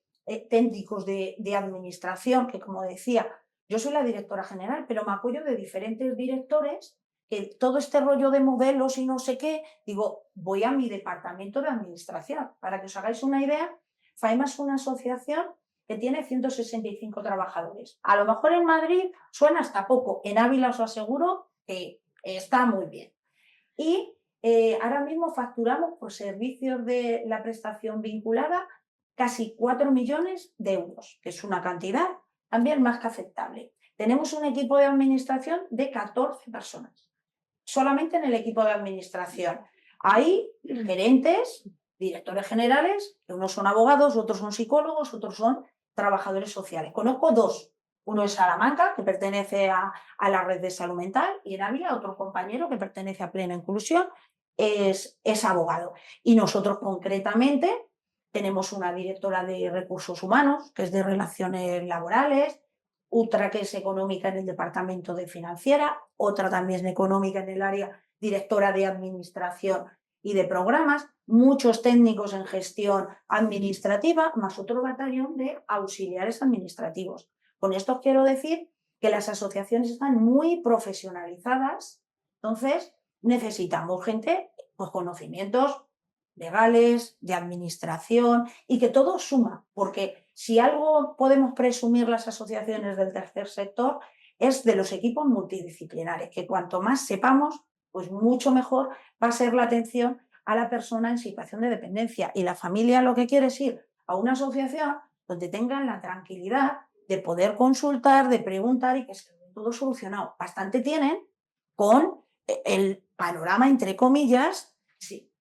técnicos de administración, que como decía, yo soy la directora general, pero me apoyo de diferentes directores, que todo este rollo de modelos y no sé qué, digo, voy a mi departamento de administración. Para que os hagáis una idea, FAEMA es una asociación que tiene 165 trabajadores. A lo mejor en Madrid suena hasta poco, en Ávila os aseguro que está muy bien. Y ahora mismo facturamos por servicios de la prestación vinculada casi 4 millones de euros, que es una cantidad también más que aceptable. Tenemos un equipo de administración de 14 personas, solamente en el equipo de administración. Hay gerentes, directores generales, que unos son abogados, otros son psicólogos, otros son trabajadores sociales. Conozco 2 Uno es Salamanca, que pertenece a la red de salud mental, y en Ávila otro compañero que pertenece a Plena Inclusión es abogado. Y nosotros concretamente tenemos una directora de recursos humanos, que es de relaciones laborales, otra que es económica en el departamento de financiera, otra también es económica en el área directora de administración y de programas, muchos técnicos en gestión administrativa, más otro batallón de auxiliares administrativos. Con esto quiero decir que las asociaciones están muy profesionalizadas, entonces necesitamos gente con conocimientos legales, de administración y que todo suma, porque si algo podemos presumir las asociaciones del tercer sector es de los equipos multidisciplinares, que cuanto más sepamos, pues mucho mejor va a ser la atención a la persona en situación de dependencia. Y la familia lo que quiere es ir a una asociación donde tengan la tranquilidad de poder consultar, de preguntar y que esté todo solucionado. Bastante tienen con el panorama, entre comillas,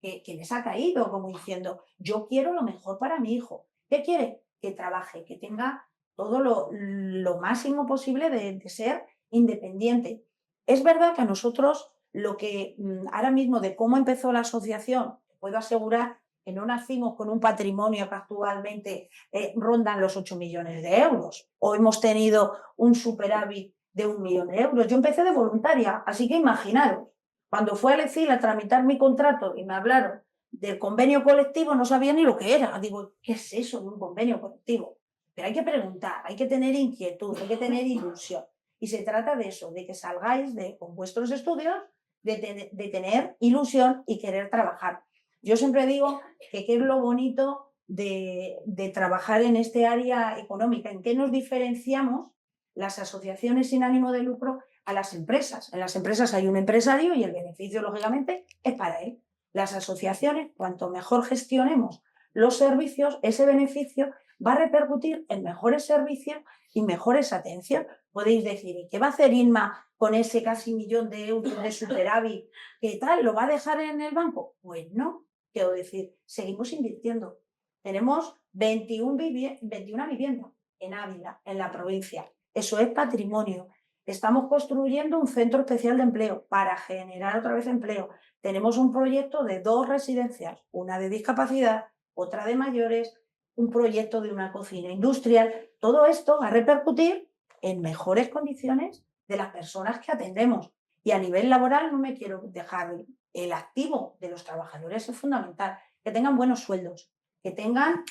que les ha caído, como diciendo, yo quiero lo mejor para mi hijo. ¿Qué quiere? Que trabaje, que tenga todo lo máximo posible de ser independiente. Es verdad que a nosotros lo que ahora mismo de cómo empezó la asociación, puedo asegurar que no nacimos con un patrimonio que actualmente rondan los 8 millones de euros o hemos tenido un superávit de 1 millón de euros. Yo empecé de voluntaria, así que imaginaros, cuando fui a ELECIL a tramitar mi contrato y me hablaron del convenio colectivo, no sabía ni lo que era. Digo, ¿qué es eso de un convenio colectivo? Pero hay que preguntar, hay que tener inquietud, hay que tener ilusión. Y se trata de eso, de que salgáis con vuestros estudios, de tener ilusión y querer trabajar. Yo siempre digo que qué es lo bonito de trabajar en este área económica, en qué nos diferenciamos las asociaciones sin ánimo de lucro a las empresas. En las empresas hay un empresario y el beneficio, lógicamente, es para él. Las asociaciones, cuanto mejor gestionemos los servicios, ese beneficio va a repercutir en mejores servicios y mejores atención. Podéis decir, ¿y qué va a hacer Inma con ese casi 1 millón de euros de superávit? ¿Qué tal? ¿Lo va a dejar en el banco? Pues no, quiero decir, seguimos invirtiendo. Tenemos 21 viviendas en Ávila, en la provincia. Eso es patrimonio. Estamos construyendo un centro especial de empleo para generar otra vez empleo. Tenemos un proyecto de 2 residencias, una de discapacidad, otra de mayores, un proyecto de una cocina industrial. Todo esto va a repercutir en mejores condiciones de las personas que atendemos. Y a nivel laboral no me quiero dejar el activo de los trabajadores, es fundamental, que tengan buenos sueldos, que tengan,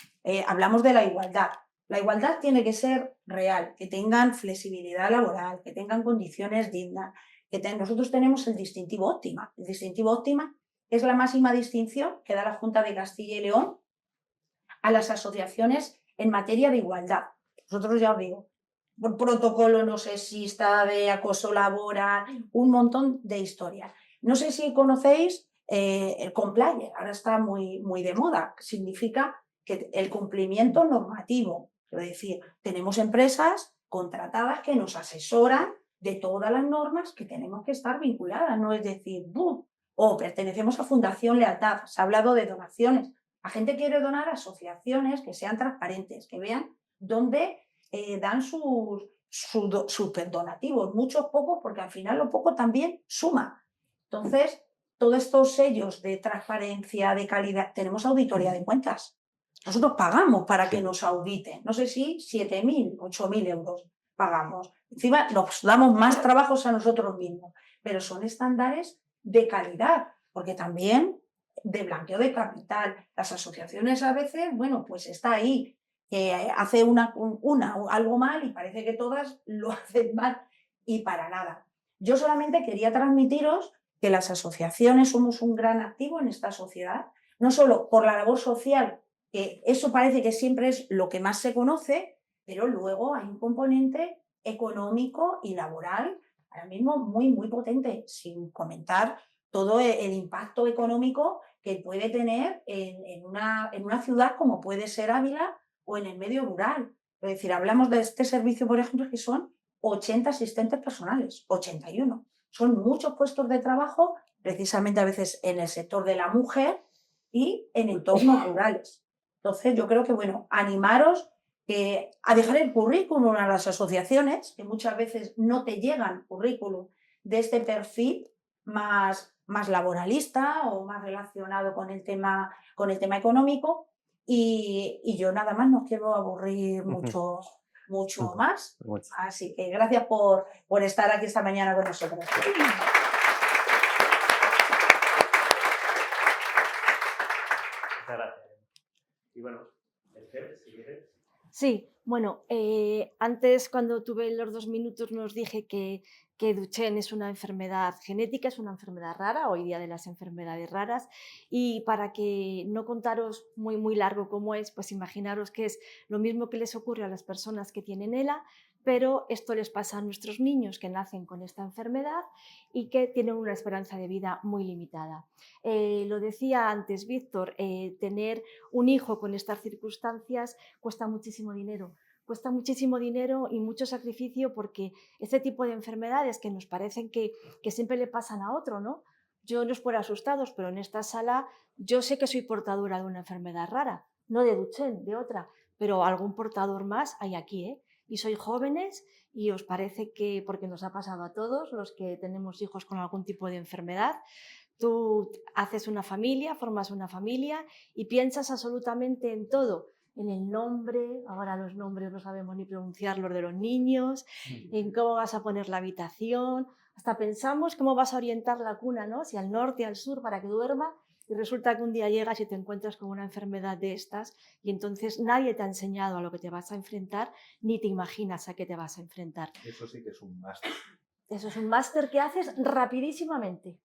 hablamos de la igualdad. La igualdad tiene que ser real, que tengan flexibilidad laboral, que tengan condiciones dignas. Nosotros tenemos el distintivo óptima. El distintivo óptima es la máxima distinción que da la Junta de Castilla y León a las asociaciones en materia de igualdad. Nosotros ya os digo, por protocolo no sexista, de acoso laboral, un montón de historias. No sé si conocéis el compliance, ahora está muy, muy de moda. Significa que el cumplimiento normativo. Es decir, tenemos empresas contratadas que nos asesoran de todas las normas que tenemos que estar vinculadas. No es decir, o pertenecemos a Fundación Lealtad. Se ha hablado de donaciones. La gente quiere donar a asociaciones que sean transparentes, que vean dónde dan sus donativos. Muchos, pocos, porque al final lo poco también suma. Entonces, todos estos sellos de transparencia, de calidad, tenemos auditoría de cuentas. Nosotros pagamos para que nos auditen. No sé si 7.000, 8.000 euros pagamos. Encima nos damos más trabajos a nosotros mismos, pero son estándares de calidad, porque también de blanqueo de capital. Las asociaciones a veces, bueno, pues está ahí, hace algo mal y parece que todas lo hacen mal y para nada. Yo solamente quería transmitiros que las asociaciones somos un gran activo en esta sociedad, no solo por la labor social, que eso parece que siempre es lo que más se conoce, pero luego hay un componente económico y laboral ahora mismo muy, muy potente, sin comentar todo el impacto económico que puede tener en una ciudad como puede ser Ávila o en el medio rural. Es decir, hablamos de este servicio, por ejemplo, que son 80 asistentes personales, 81. Son muchos puestos de trabajo, precisamente a veces en el sector de la mujer y en entornos rurales. Entonces, yo creo que, bueno, animaros a dejar el currículum a las asociaciones, que muchas veces no te llegan currículum de este perfil más laboralista o más relacionado con el tema económico. Y yo nada más no quiero aburrir mucho más. Así que gracias por estar aquí esta mañana con nosotros. Muchas gracias. Y bueno, Esther, si quieres. Sí, bueno, antes cuando tuve los 2 minutos nos dije que Duchenne es una enfermedad genética, es una enfermedad rara, hoy día de las enfermedades raras, y para que no contaros muy largo cómo es, pues imaginaros que es lo mismo que les ocurre a las personas que tienen ELA, pero esto les pasa a nuestros niños que nacen con esta enfermedad y que tienen una esperanza de vida muy limitada. Lo decía antes Víctor, tener un hijo con estas circunstancias cuesta muchísimo dinero. Cuesta muchísimo dinero y mucho sacrificio porque este tipo de enfermedades que nos parecen que siempre le pasan a otro, ¿no? Yo no os por asustados, pero en esta sala yo sé que soy portadora de una enfermedad rara, no de Duchenne, de otra, pero algún portador más hay aquí, ¿eh? Y sois jóvenes y os parece que, porque nos ha pasado a todos los que tenemos hijos con algún tipo de enfermedad, tú haces una familia, formas una familia y piensas absolutamente en todo, en el nombre, ahora los nombres no sabemos ni pronunciar los de los niños, en cómo vas a poner la habitación, hasta pensamos cómo vas a orientar la cuna, ¿no? Si al norte, al sur, para que duerma, y resulta que un día llegas y te encuentras con una enfermedad de estas y entonces nadie te ha enseñado a lo que te vas a enfrentar ni te imaginas a qué te vas a enfrentar. Eso sí que es un máster. Eso es un máster que haces rapidísimamente.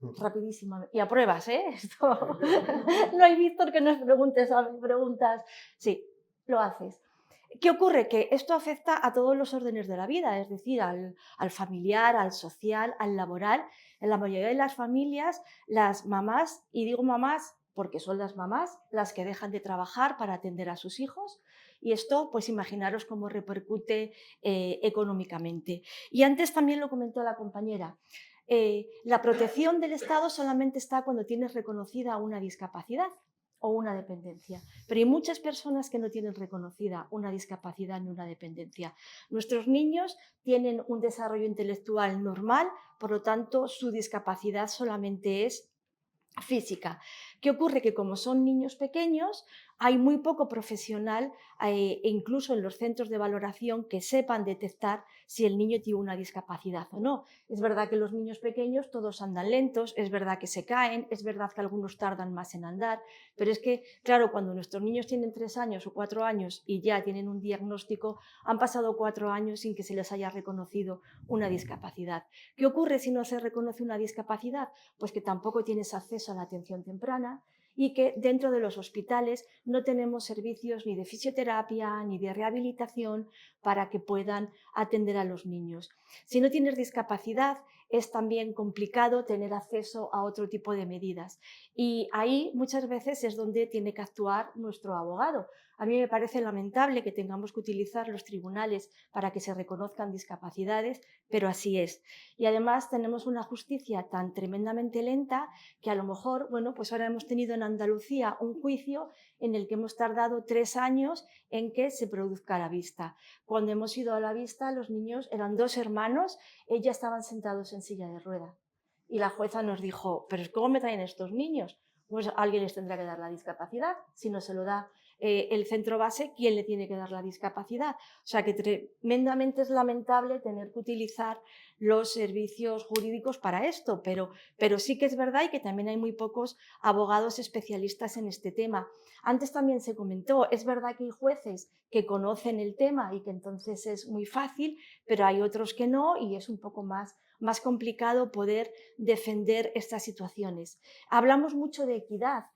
Y apruebas, ¿eh? Esto... No hay Víctor que nos preguntes preguntas. Sí, lo haces. ¿Qué ocurre? Que esto afecta a todos los órdenes de la vida, es decir, al familiar, al social, al laboral. En la mayoría de las familias, las mamás, y digo mamás porque son las mamás las que dejan de trabajar para atender a sus hijos, y esto, pues imaginaros cómo repercute económicamente. Y antes también lo comentó la compañera, la protección del Estado solamente está cuando tienes reconocida una discapacidad o una dependencia, pero hay muchas personas que no tienen reconocida una discapacidad ni una dependencia. Nuestros niños tienen un desarrollo intelectual normal, por lo tanto su discapacidad solamente es física. ¿Qué ocurre? Que como son niños pequeños, hay muy poco profesional e incluso en los centros de valoración que sepan detectar si el niño tiene una discapacidad o no. Es verdad que los niños pequeños todos andan lentos, es verdad que se caen, es verdad que algunos tardan más en andar, pero es que, claro, cuando nuestros niños tienen 3 años o 4 años y ya tienen un diagnóstico, han pasado 4 años sin que se les haya reconocido una discapacidad. ¿Qué ocurre si no se reconoce una discapacidad? Pues que tampoco tienes acceso a la atención temprana y que dentro de los hospitales no tenemos servicios ni de fisioterapia ni de rehabilitación para que puedan atender a los niños. Si no tienes discapacidad, es también complicado tener acceso a otro tipo de medidas. Y ahí muchas veces es donde tiene que actuar nuestro abogado. A mí me parece lamentable que tengamos que utilizar los tribunales para que se reconozcan discapacidades, pero así es. Y además tenemos una justicia tan tremendamente lenta que a lo mejor, bueno, pues ahora hemos tenido en Andalucía un juicio en el que hemos tardado 3 años en que se produzca la vista. Cuando hemos ido a la vista, los niños eran 2 hermanos, ya estaban sentados en silla de rueda. Y la jueza nos dijo, ¿pero cómo me traen estos niños? Pues alguien les tendrá que dar la discapacidad, si no se lo da el centro base, ¿quién le tiene que dar la discapacidad? O sea que tremendamente es lamentable tener que utilizar los servicios jurídicos para esto, pero sí que es verdad y que también hay muy pocos abogados especialistas en este tema. Antes también se comentó, es verdad que hay jueces que conocen el tema y que entonces es muy fácil, pero hay otros que no y es un poco más complicado poder defender estas situaciones. Hablamos mucho de equidad.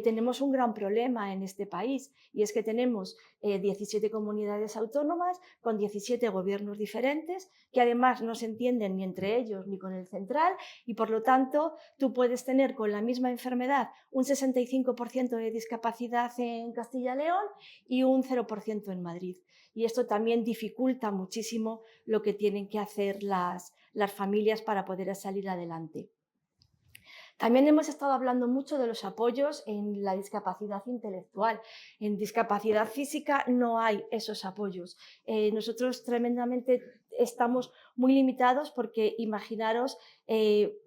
Tenemos un gran problema en este país y es que tenemos 17 comunidades autónomas con 17 gobiernos diferentes que además no se entienden ni entre ellos ni con el central y por lo tanto tú puedes tener con la misma enfermedad un 65% de discapacidad en Castilla y León y un 0% en Madrid. Y esto también dificulta muchísimo lo que tienen que hacer las familias para poder salir adelante. También hemos estado hablando mucho de los apoyos en la discapacidad intelectual. En discapacidad física no hay esos apoyos. Nosotros tremendamente estamos muy limitados porque imaginaros,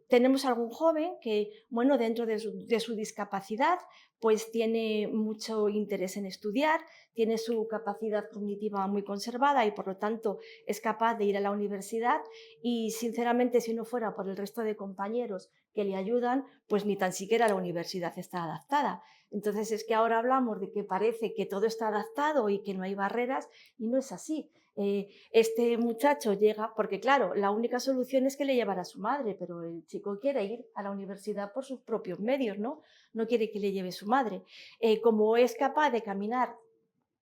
tenemos algún joven que, bueno, dentro de su discapacidad, pues tiene mucho interés en estudiar, tiene su capacidad cognitiva muy conservada y por lo tanto es capaz de ir a la universidad y sinceramente si no fuera por el resto de compañeros que le ayudan, pues ni tan siquiera la universidad está adaptada. Entonces es que ahora hablamos de que parece que todo está adaptado y que no hay barreras y no es así. Este muchacho llega, porque claro, la única solución es que le llevara a su madre, pero el chico quiere ir a la universidad por sus propios medios, ¿no? No quiere que le lleve su madre. Como es capaz de caminar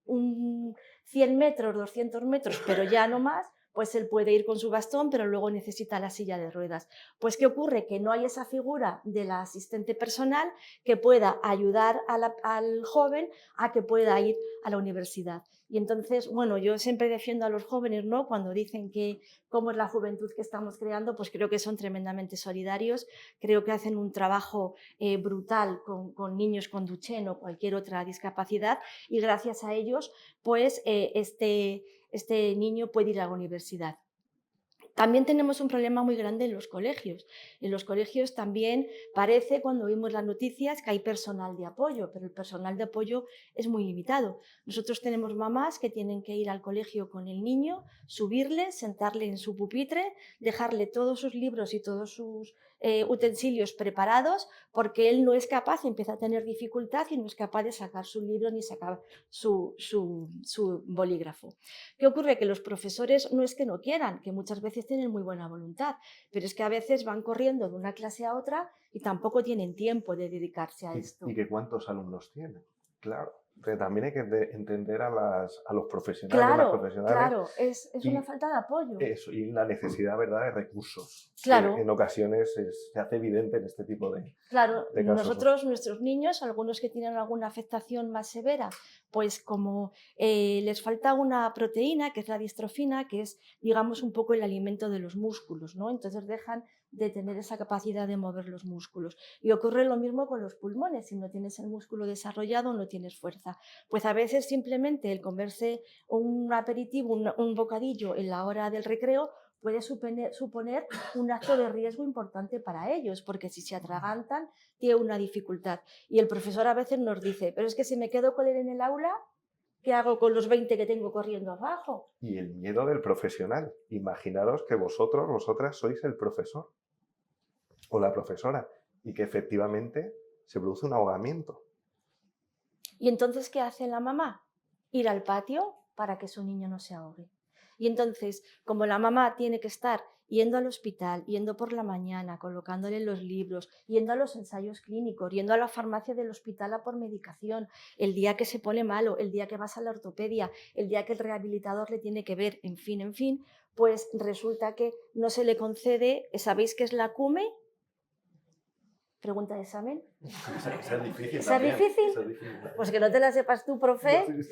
100 metros, 200 metros, pero ya no más, pues él puede ir con su bastón, pero luego necesita la silla de ruedas. Pues ¿qué ocurre? Que no hay esa figura de la asistente personal que pueda ayudar al joven a que pueda ir a la universidad. Y entonces, bueno, yo siempre defiendo a los jóvenes, ¿no? Cuando dicen que cómo es la juventud que estamos creando, pues creo que son tremendamente solidarios, creo que hacen un trabajo brutal con niños con Duchenne o cualquier otra discapacidad y gracias a ellos, pues este niño puede ir a la universidad. También tenemos un problema muy grande en los colegios. En los colegios también parece, cuando vimos las noticias, que hay personal de apoyo, pero el personal de apoyo es muy limitado. Nosotros tenemos mamás que tienen que ir al colegio con el niño, subirle, sentarle en su pupitre, dejarle todos sus libros y todos sus utensilios preparados, porque él no es capaz, empieza a tener dificultad y no es capaz de sacar su libro ni sacar su bolígrafo. ¿Qué ocurre? Que los profesores no es que no quieran, que muchas veces tienen muy buena voluntad, pero es que a veces van corriendo de una clase a otra y tampoco tienen tiempo de dedicarse a esto. ¿Y que cuántos alumnos tienen? Claro. Pero también hay que entender a los profesionales, Claro, las profesionales. claro, es una falta de apoyo. Eso, y la necesidad, ¿verdad?, de recursos. Claro. Que en ocasiones se hace evidente en este tipo de Claro, de casos. nosotros, nuestros niños, algunos que tienen alguna afectación más severa, pues como les falta una proteína, que es la distrofina, que es, digamos, un poco el alimento de los músculos, ¿no? Entonces dejan de tener esa capacidad de mover los músculos. Y ocurre lo mismo con los pulmones, si no tienes el músculo desarrollado, no tienes fuerza. Pues a veces simplemente el comerse un aperitivo, un bocadillo en la hora del recreo, puede suponer un acto de riesgo importante para ellos, porque si se atragantan, tiene una dificultad. Y el profesor a veces nos dice, pero es que si me quedo con él en el aula, ¿qué hago con los 20 que tengo corriendo abajo? Y el miedo del profesional. Imaginaros que vosotras sois el profesor o la profesora y que efectivamente se produce un ahogamiento. ¿Y entonces qué hace la mamá? Ir al patio para que su niño no se ahogue. Y entonces, como la mamá tiene que estar yendo al hospital, yendo por la mañana, colocándole los libros, yendo a los ensayos clínicos, yendo a la farmacia del hospital a por medicación, el día que se pone malo, el día que vas a la ortopedia, el día que el rehabilitador le tiene que ver, en fin, pues resulta que no se le concede, ¿sabéis qué es la CUME? Pregunta de examen. Esa es difícil. ¿Esa es difícil? Esa es difícil. Pues que no te la sepas tú, profe. No, sí.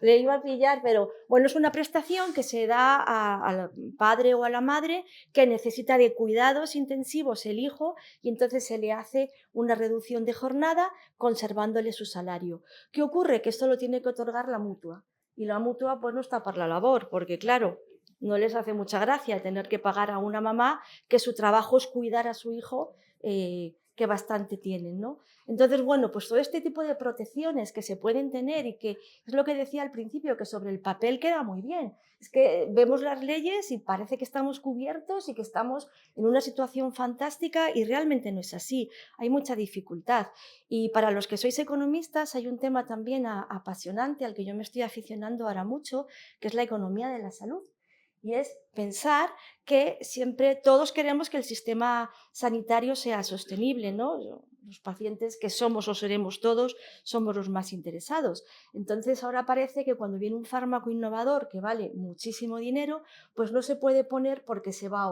Le iba a pillar, pero bueno, es una prestación que se da al padre o a la madre que necesita de cuidados intensivos el hijo y entonces se le hace una reducción de jornada conservándole su salario. ¿Qué ocurre? Que esto lo tiene que otorgar la mutua y la mutua pues no está para la labor, porque claro, no les hace mucha gracia tener que pagar a una mamá que su trabajo es cuidar a su hijo, que bastante tienen, ¿no? Entonces, bueno, pues todo este tipo de protecciones que se pueden tener y que es lo que decía al principio, que sobre el papel queda muy bien. Es que vemos las leyes y parece que estamos cubiertos y que estamos en una situación fantástica y realmente no es así. Hay mucha dificultad. Y para los que sois economistas hay un tema también apasionante al que yo me estoy aficionando ahora mucho, que es la economía de la salud. Y es pensar que siempre todos queremos que el sistema sanitario sea sostenible, ¿no? Los pacientes que somos o seremos todos somos los más interesados. Entonces ahora parece que cuando viene un fármaco innovador que vale muchísimo dinero, pues no se puede poner porque se va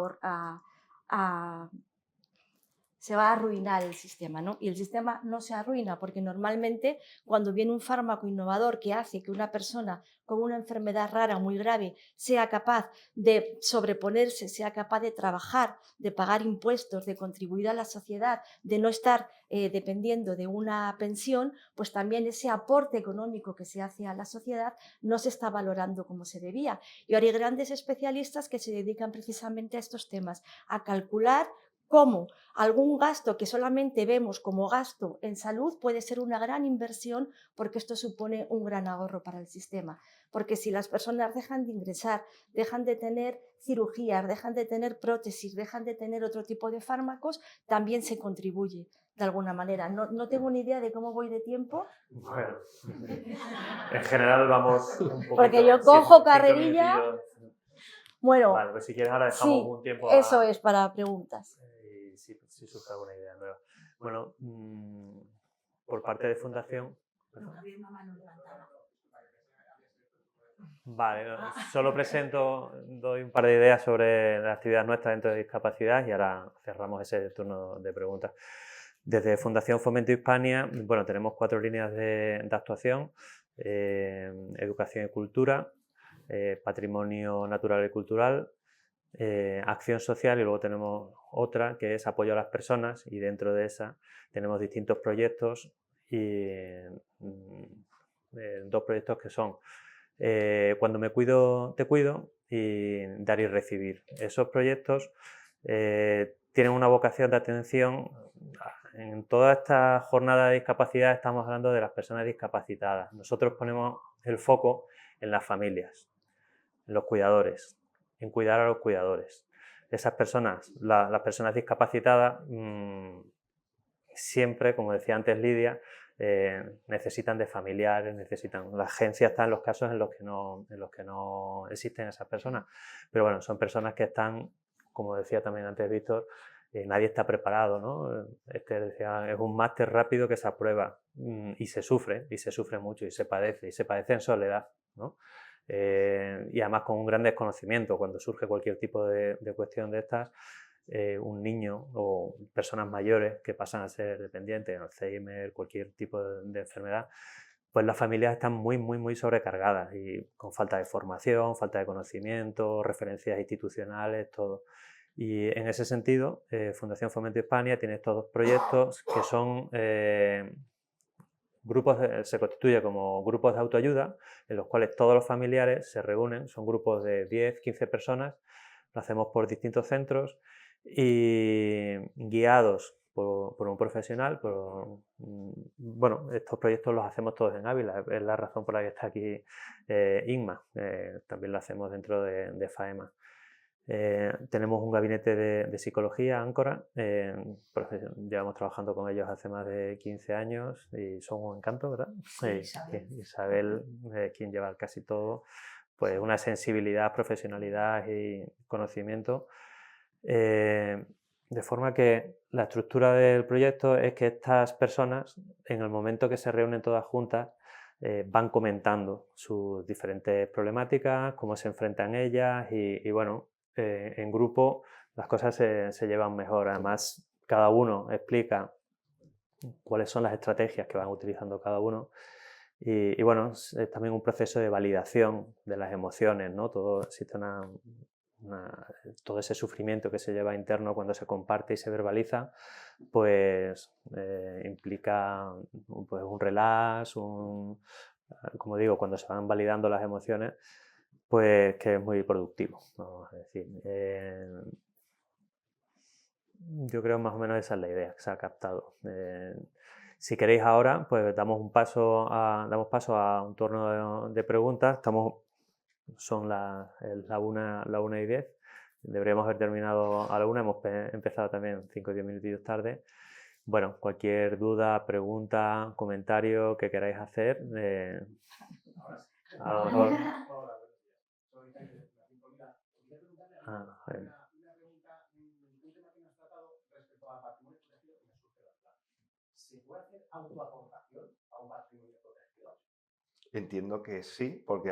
se va a arruinar el sistema, ¿no? Y el sistema no se arruina porque normalmente cuando viene un fármaco innovador que hace que una persona con una enfermedad rara muy grave sea capaz de sobreponerse, sea capaz de trabajar, de pagar impuestos, de contribuir a la sociedad, de no estar dependiendo de una pensión, pues también ese aporte económico que se hace a la sociedad no se está valorando como se debía. Y ahora hay grandes especialistas que se dedican precisamente a estos temas, a calcular cómo algún gasto que solamente vemos como gasto en salud puede ser una gran inversión porque esto supone un gran ahorro para el sistema. Porque si las personas dejan de ingresar, dejan de tener cirugías, dejan de tener prótesis, dejan de tener otro tipo de fármacos, también se contribuye de alguna manera. No tengo ni idea de cómo voy de tiempo. Bueno, en general vamos un poquito... Porque yo cojo carrerilla. Bueno, vale, pues si quieres ahora dejamos sí, un tiempo eso es para preguntas. Y si surge alguna idea nueva. Bueno, por parte de Fundación... Vale, solo doy un par de ideas sobre la actividad nuestra dentro de discapacidad y ahora cerramos ese turno de preguntas. Desde Fundación Fomento Hispania, bueno, tenemos 4 líneas de actuación: educación y cultura, patrimonio natural y cultural, acción social, y luego tenemos otra que es apoyo a las personas, y dentro de esa tenemos distintos proyectos y 2 proyectos que son Cuando me cuido, te cuido y Dar y recibir. Esos proyectos tienen una vocación de atención. En toda esta jornada de discapacidad estamos hablando de las personas discapacitadas. Nosotros ponemos el foco en las familias, en los cuidadores, en cuidar a los cuidadores. Esas personas, las personas discapacitadas, siempre, como decía antes Lidia, necesitan de familiares, la agencia está en los casos en los que no existen esas personas. Pero bueno, son personas que están, como decía también antes Víctor, nadie está preparado, ¿no? Decía, es un máster rápido que se aprueba y se sufre mucho y se padece en soledad, ¿no? Y además con un gran desconocimiento. Cuando surge cualquier tipo de cuestión de estas, un niño o personas mayores que pasan a ser dependientes, Alzheimer, cualquier tipo de enfermedad, pues las familias están muy sobrecargadas y con falta de formación, falta de conocimiento, referencias institucionales, todo. Y en ese sentido, Fundación Fomento Hispania tiene estos 2 proyectos que son se constituye como grupos de autoayuda en los cuales todos los familiares se reúnen, son grupos de 10, 15 personas, lo hacemos por distintos centros y guiados por un profesional. Bueno, estos proyectos los hacemos todos en Ávila, es la razón por la que está aquí Inma, también lo hacemos dentro de FAEMA. Tenemos un gabinete de psicología, Áncora, llevamos trabajando con ellos hace más de 15 años y son un encanto, ¿verdad? Sí, Isabel, quien lleva casi todo, pues una sensibilidad, profesionalidad y conocimiento. De forma que la estructura del proyecto es que estas personas, en el momento que se reúnen todas juntas, van comentando sus diferentes problemáticas, cómo se enfrentan ellas y bueno, en grupo las cosas se llevan mejor. Además, cada uno explica cuáles son las estrategias que van utilizando cada uno y bueno, es también un proceso de validación de las emociones, ¿no? Existe todo ese sufrimiento que se lleva interno cuando se comparte y se verbaliza, pues implica pues, un relax, como digo, cuando se van validando las emociones, pues que es muy productivo, vamos a decir. Yo creo más o menos esa es la idea que se ha captado. Si queréis ahora, pues damos paso a un turno de preguntas. Son la 1:10. Deberíamos haber terminado a la 1. Hemos empezado también 5 o 10 minutitos tarde. Bueno, cualquier duda, pregunta, comentario que queráis hacer. A lo mejor... ¿Se puede hacer autoaportación a un patrimonio protegido? Entiendo que sí, porque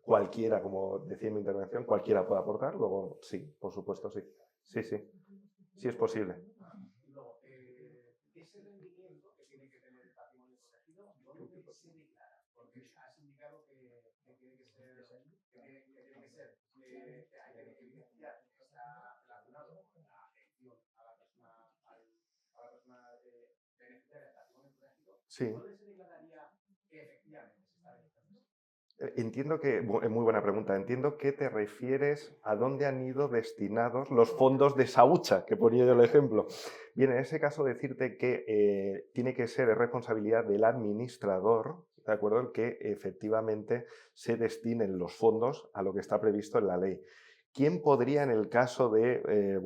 cualquiera, como decía en mi intervención, cualquiera puede aportar, luego sí, por supuesto sí. Sí es posible. procedimiento que tiene que tener el patrimonio protegido? ¿Dónde se declara? Porque has indicado que tiene que ser, que hay que evidenciar que está relacionado con la afección a la persona, a la persona beneficiaria del patrimonio protegido. Sí. ¿Dónde se declararía que efectivamente se está beneficiando? Entiendo que, es muy buena pregunta, entiendo que te refieres a dónde han ido destinados los fondos de esa hucha, que ponía yo el ejemplo. Bien, en ese caso decirte que tiene que ser responsabilidad del administrador, ¿de acuerdo?, el que efectivamente se destinen los fondos a lo que está previsto en la ley. ¿Quién podría, en el caso de,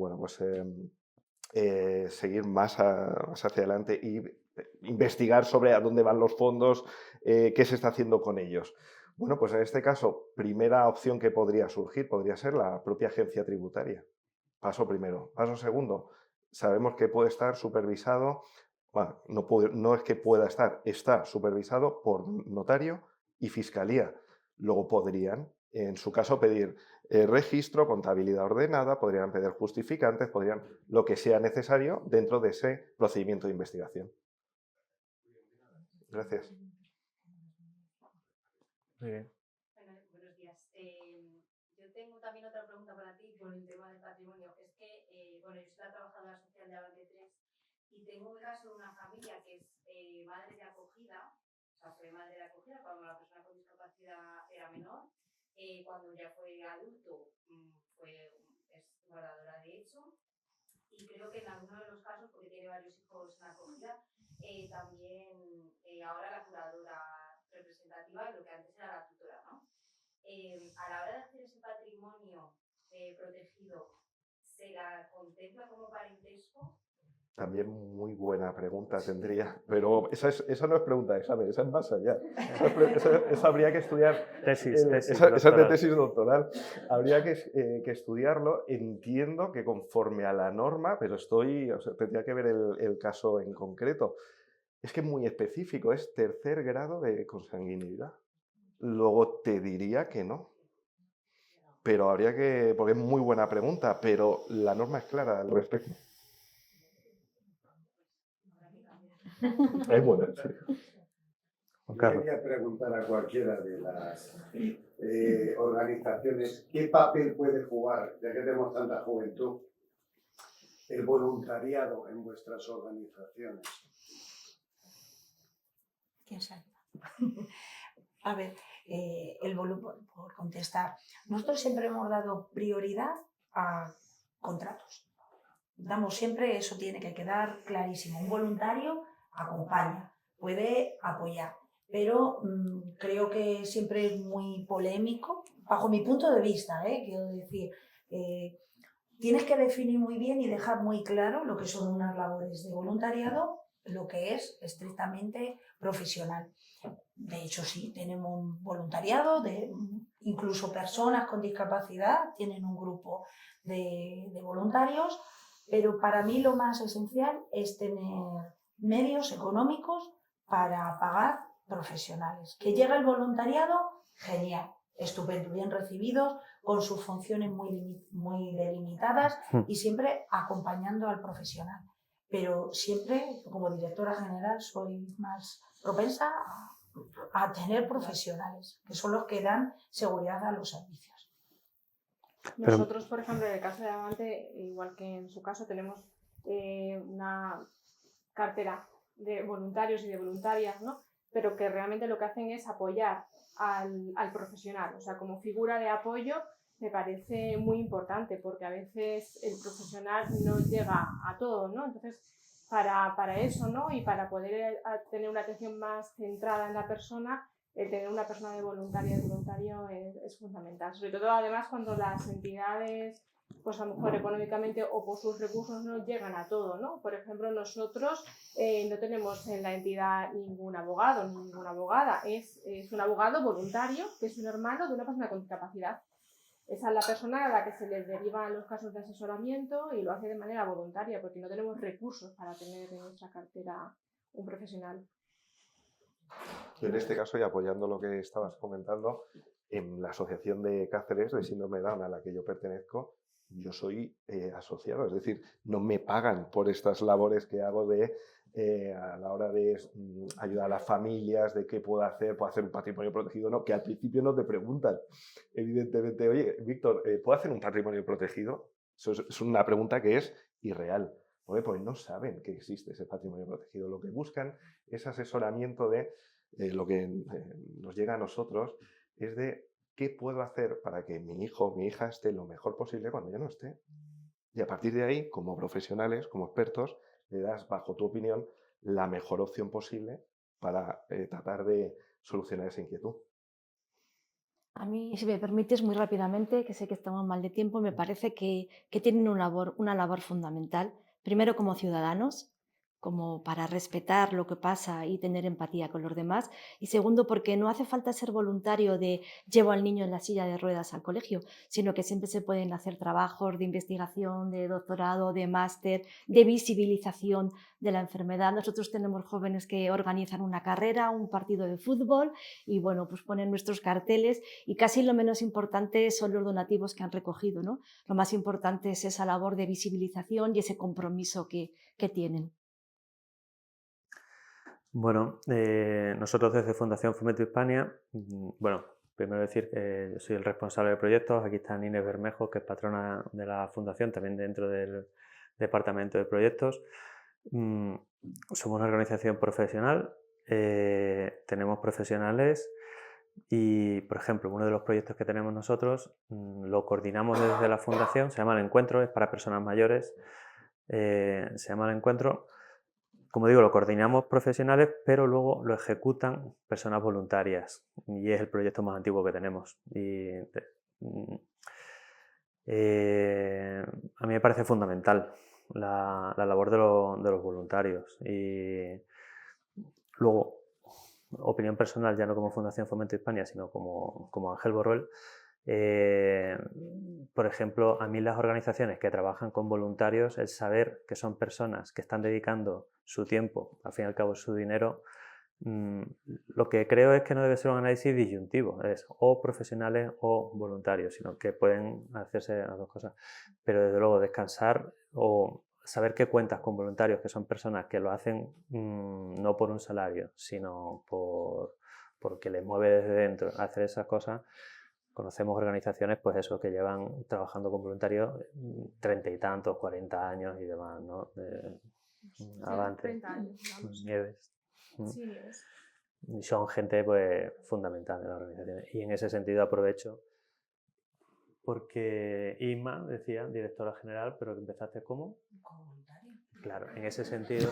seguir más hacia adelante y investigar sobre a dónde van los fondos, qué se está haciendo con ellos? Bueno, pues en este caso, primera opción que podría surgir podría ser la propia agencia tributaria. Paso primero. Paso segundo, sabemos que puede estar supervisado, bueno, no es que pueda estar, está supervisado por notario y fiscalía. Luego podrían, en su caso, pedir registro, contabilidad ordenada, podrían pedir justificantes, podrían lo que sea necesario dentro de ese procedimiento de investigación. Gracias. Muy bien. Buenos días. Yo tengo también otra pregunta para ti por el tema del patrimonio. Es que, bueno, yo soy la trabajadora social de Avante 3 y tengo el caso de una familia que es madre de acogida, o sea, fue madre de acogida cuando la persona con discapacidad era menor. Cuando ya fue adulto, es guardadora de hecho. Y creo que en alguno de los casos, porque tiene varios hijos en acogida, también ahora la curadora representativa de lo que antes era la tutora, ¿no? A la hora de hacer ese patrimonio protegido, ¿se la contempla como parentesco? También muy buena pregunta tendría, pero esa no es pregunta de examen, esa es más allá. Esa habría que estudiar. Tesis esa es de doctoral. tesis doctoral. Habría que estudiarlo. Entiendo que conforme a la norma, pero tendría que ver el caso en concreto. Es que es muy específico, es tercer grado de consanguinidad. Luego te diría que no. Pero habría que, porque es muy buena pregunta, pero la norma es clara al respecto. Es buena, sí. Juan Yo Carlos. quería preguntar a cualquiera de las organizaciones qué papel puede jugar, ya que tenemos tanta juventud, el voluntariado en vuestras organizaciones. ¿Quién sabe? A ver, por contestar, nosotros siempre hemos dado prioridad a contratos. Damos siempre, eso tiene que quedar clarísimo. Un voluntario acompaña, puede apoyar, pero creo que siempre es muy polémico, bajo mi punto de vista, quiero decir, tienes que definir muy bien y dejar muy claro lo que son unas labores de voluntariado, lo que es estrictamente profesional. De hecho, sí, tenemos un voluntariado, incluso personas con discapacidad tienen un grupo de voluntarios, pero para mí lo más esencial es tener medios económicos para pagar profesionales. Que llega el voluntariado, genial, estupendo, bien recibidos, con sus funciones muy delimitadas y siempre acompañando al profesional. Pero siempre, como directora general, soy más propensa a tener profesionales, que son los que dan seguridad a los servicios. Nosotros, por ejemplo, en el caso de Avante, igual que en su caso, tenemos una cartera de voluntarios y de voluntarias, ¿no? Pero que realmente lo que hacen es apoyar al profesional. O sea, como figura de apoyo me parece muy importante, porque a veces el profesional no llega a todo, ¿no? Entonces, para eso, ¿no? Y para poder tener una atención más centrada en la persona, el tener una persona de voluntario es fundamental. Sobre todo, además, cuando las entidades, pues a lo mejor económicamente o por sus recursos no llegan a todo, ¿no? Por ejemplo, nosotros no tenemos en la entidad ningún abogado ni ninguna abogada. Es un abogado voluntario, que es un hermano de una persona con discapacidad. Esa es la persona a la que se les derivan los casos de asesoramiento y lo hace de manera voluntaria, porque no tenemos recursos para tener en nuestra cartera un profesional. En este caso, y apoyando lo que estabas comentando, en la Asociación de Cáceres de Síndrome de Down a la que yo pertenezco, yo soy asociado, es decir, no me pagan por estas labores que hago de a la hora de ayudar a las familias, de qué puedo hacer un patrimonio protegido o no, que al principio no te preguntan, evidentemente, oye, Víctor, ¿puedo hacer un patrimonio protegido? Eso es una pregunta que es irreal, porque no saben que existe ese patrimonio protegido. Lo que buscan es asesoramiento de lo que nos llega a nosotros, es de qué puedo hacer para que mi hijo o mi hija esté lo mejor posible cuando yo no esté. Y a partir de ahí, como profesionales, como expertos, le das, bajo tu opinión, la mejor opción posible para tratar de solucionar esa inquietud. A mí, si me permites, muy rápidamente, que sé que estamos mal de tiempo, me parece que tienen una labor fundamental, primero como ciudadanos, como para respetar lo que pasa y tener empatía con los demás, y segundo, porque no hace falta ser voluntario de llevo al niño en la silla de ruedas al colegio, sino que siempre se pueden hacer trabajos de investigación, de doctorado, de máster, de visibilización de la enfermedad. Nosotros tenemos jóvenes que organizan una carrera, un partido de fútbol y bueno, pues ponen nuestros carteles y casi lo menos importante son los donativos que han recogido, ¿no? Lo más importante es esa labor de visibilización y ese compromiso que tienen. Bueno, nosotros desde Fundación Fomento Hispania, bueno, primero decir que yo soy el responsable de proyectos, aquí está Inés Bermejo, que es patrona de la Fundación, también dentro del departamento de proyectos. Somos una organización profesional, tenemos profesionales y, por ejemplo, uno de los proyectos que tenemos nosotros lo coordinamos desde la Fundación, se llama El Encuentro, es para personas mayores, se llama El Encuentro. Como digo, lo coordinamos profesionales, pero luego lo ejecutan personas voluntarias y es el proyecto más antiguo que tenemos. Y, a mí me parece fundamental la labor de los voluntarios. Y luego, opinión personal, ya no como Fundación Fomento Hispania, sino como Ángel Borruel, por ejemplo, a mí las organizaciones que trabajan con voluntarios, el saber que son personas que están dedicando su tiempo, al fin y al cabo su dinero, lo que creo es que no debe ser un análisis disyuntivo, es o profesionales o voluntarios, sino que pueden hacerse las dos cosas. Pero desde luego descansar o saber que cuentas con voluntarios que son personas que lo hacen no por un salario, sino porque les mueve desde dentro hacer esas cosas. Conocemos organizaciones, pues eso, que llevan trabajando con voluntarios 30 y tantos, 40 años y demás, ¿no? Avante. 30 años, vamos. Nieves. Sí, Nieves. Y son gente, pues, fundamental de las organizaciones. Y en ese sentido aprovecho porque Isma decía, directora general, pero que empezaste como... Como voluntaria. Claro, en ese sentido...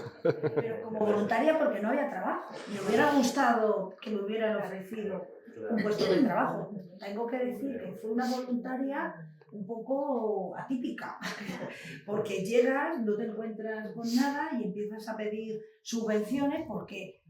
Pero como voluntaria porque no había trabajo. Me hubiera gustado que me hubieran ofrecido un puesto de trabajo. Tengo que decir que fue una voluntaria un poco atípica, porque llegas, no te encuentras con nada y empiezas a pedir subvenciones porque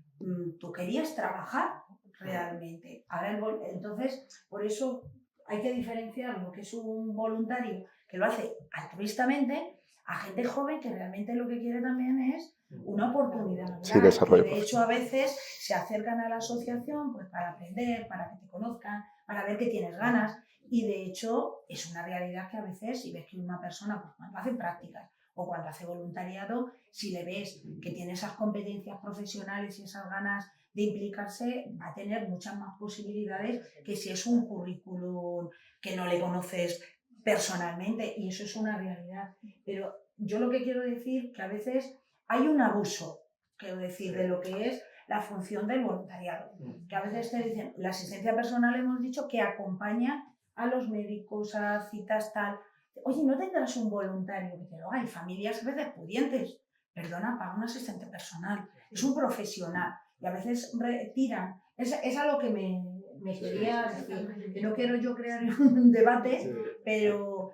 tú querías trabajar realmente. Ahora entonces, por eso hay que diferenciar lo que es un voluntario que lo hace altruistamente a gente joven que realmente lo que quiere también es una oportunidad. Sí, desarrollo. Y de hecho, a veces se acercan a la asociación pues, para aprender, para que te conozcan, para ver que tienes ganas. Y de hecho, es una realidad que a veces, si ves que una persona, pues cuando hace prácticas o cuando hace voluntariado, si le ves que tiene esas competencias profesionales y esas ganas de implicarse, va a tener muchas más posibilidades que si es un currículum que no le conoces personalmente, y eso es una realidad. Pero yo lo que quiero decir que a veces hay un abuso, quiero decir, de lo que es la función del voluntariado. Que a veces te dicen, la asistencia personal hemos dicho que acompaña a los médicos, a citas tal. Oye, ¿no tendrás un voluntario? Pero hay familias a veces pudientes. Perdona, paga un asistente personal. Es un profesional. Y a veces retiran. Es a lo que me quería decir. Que no quiero yo crear un debate, pero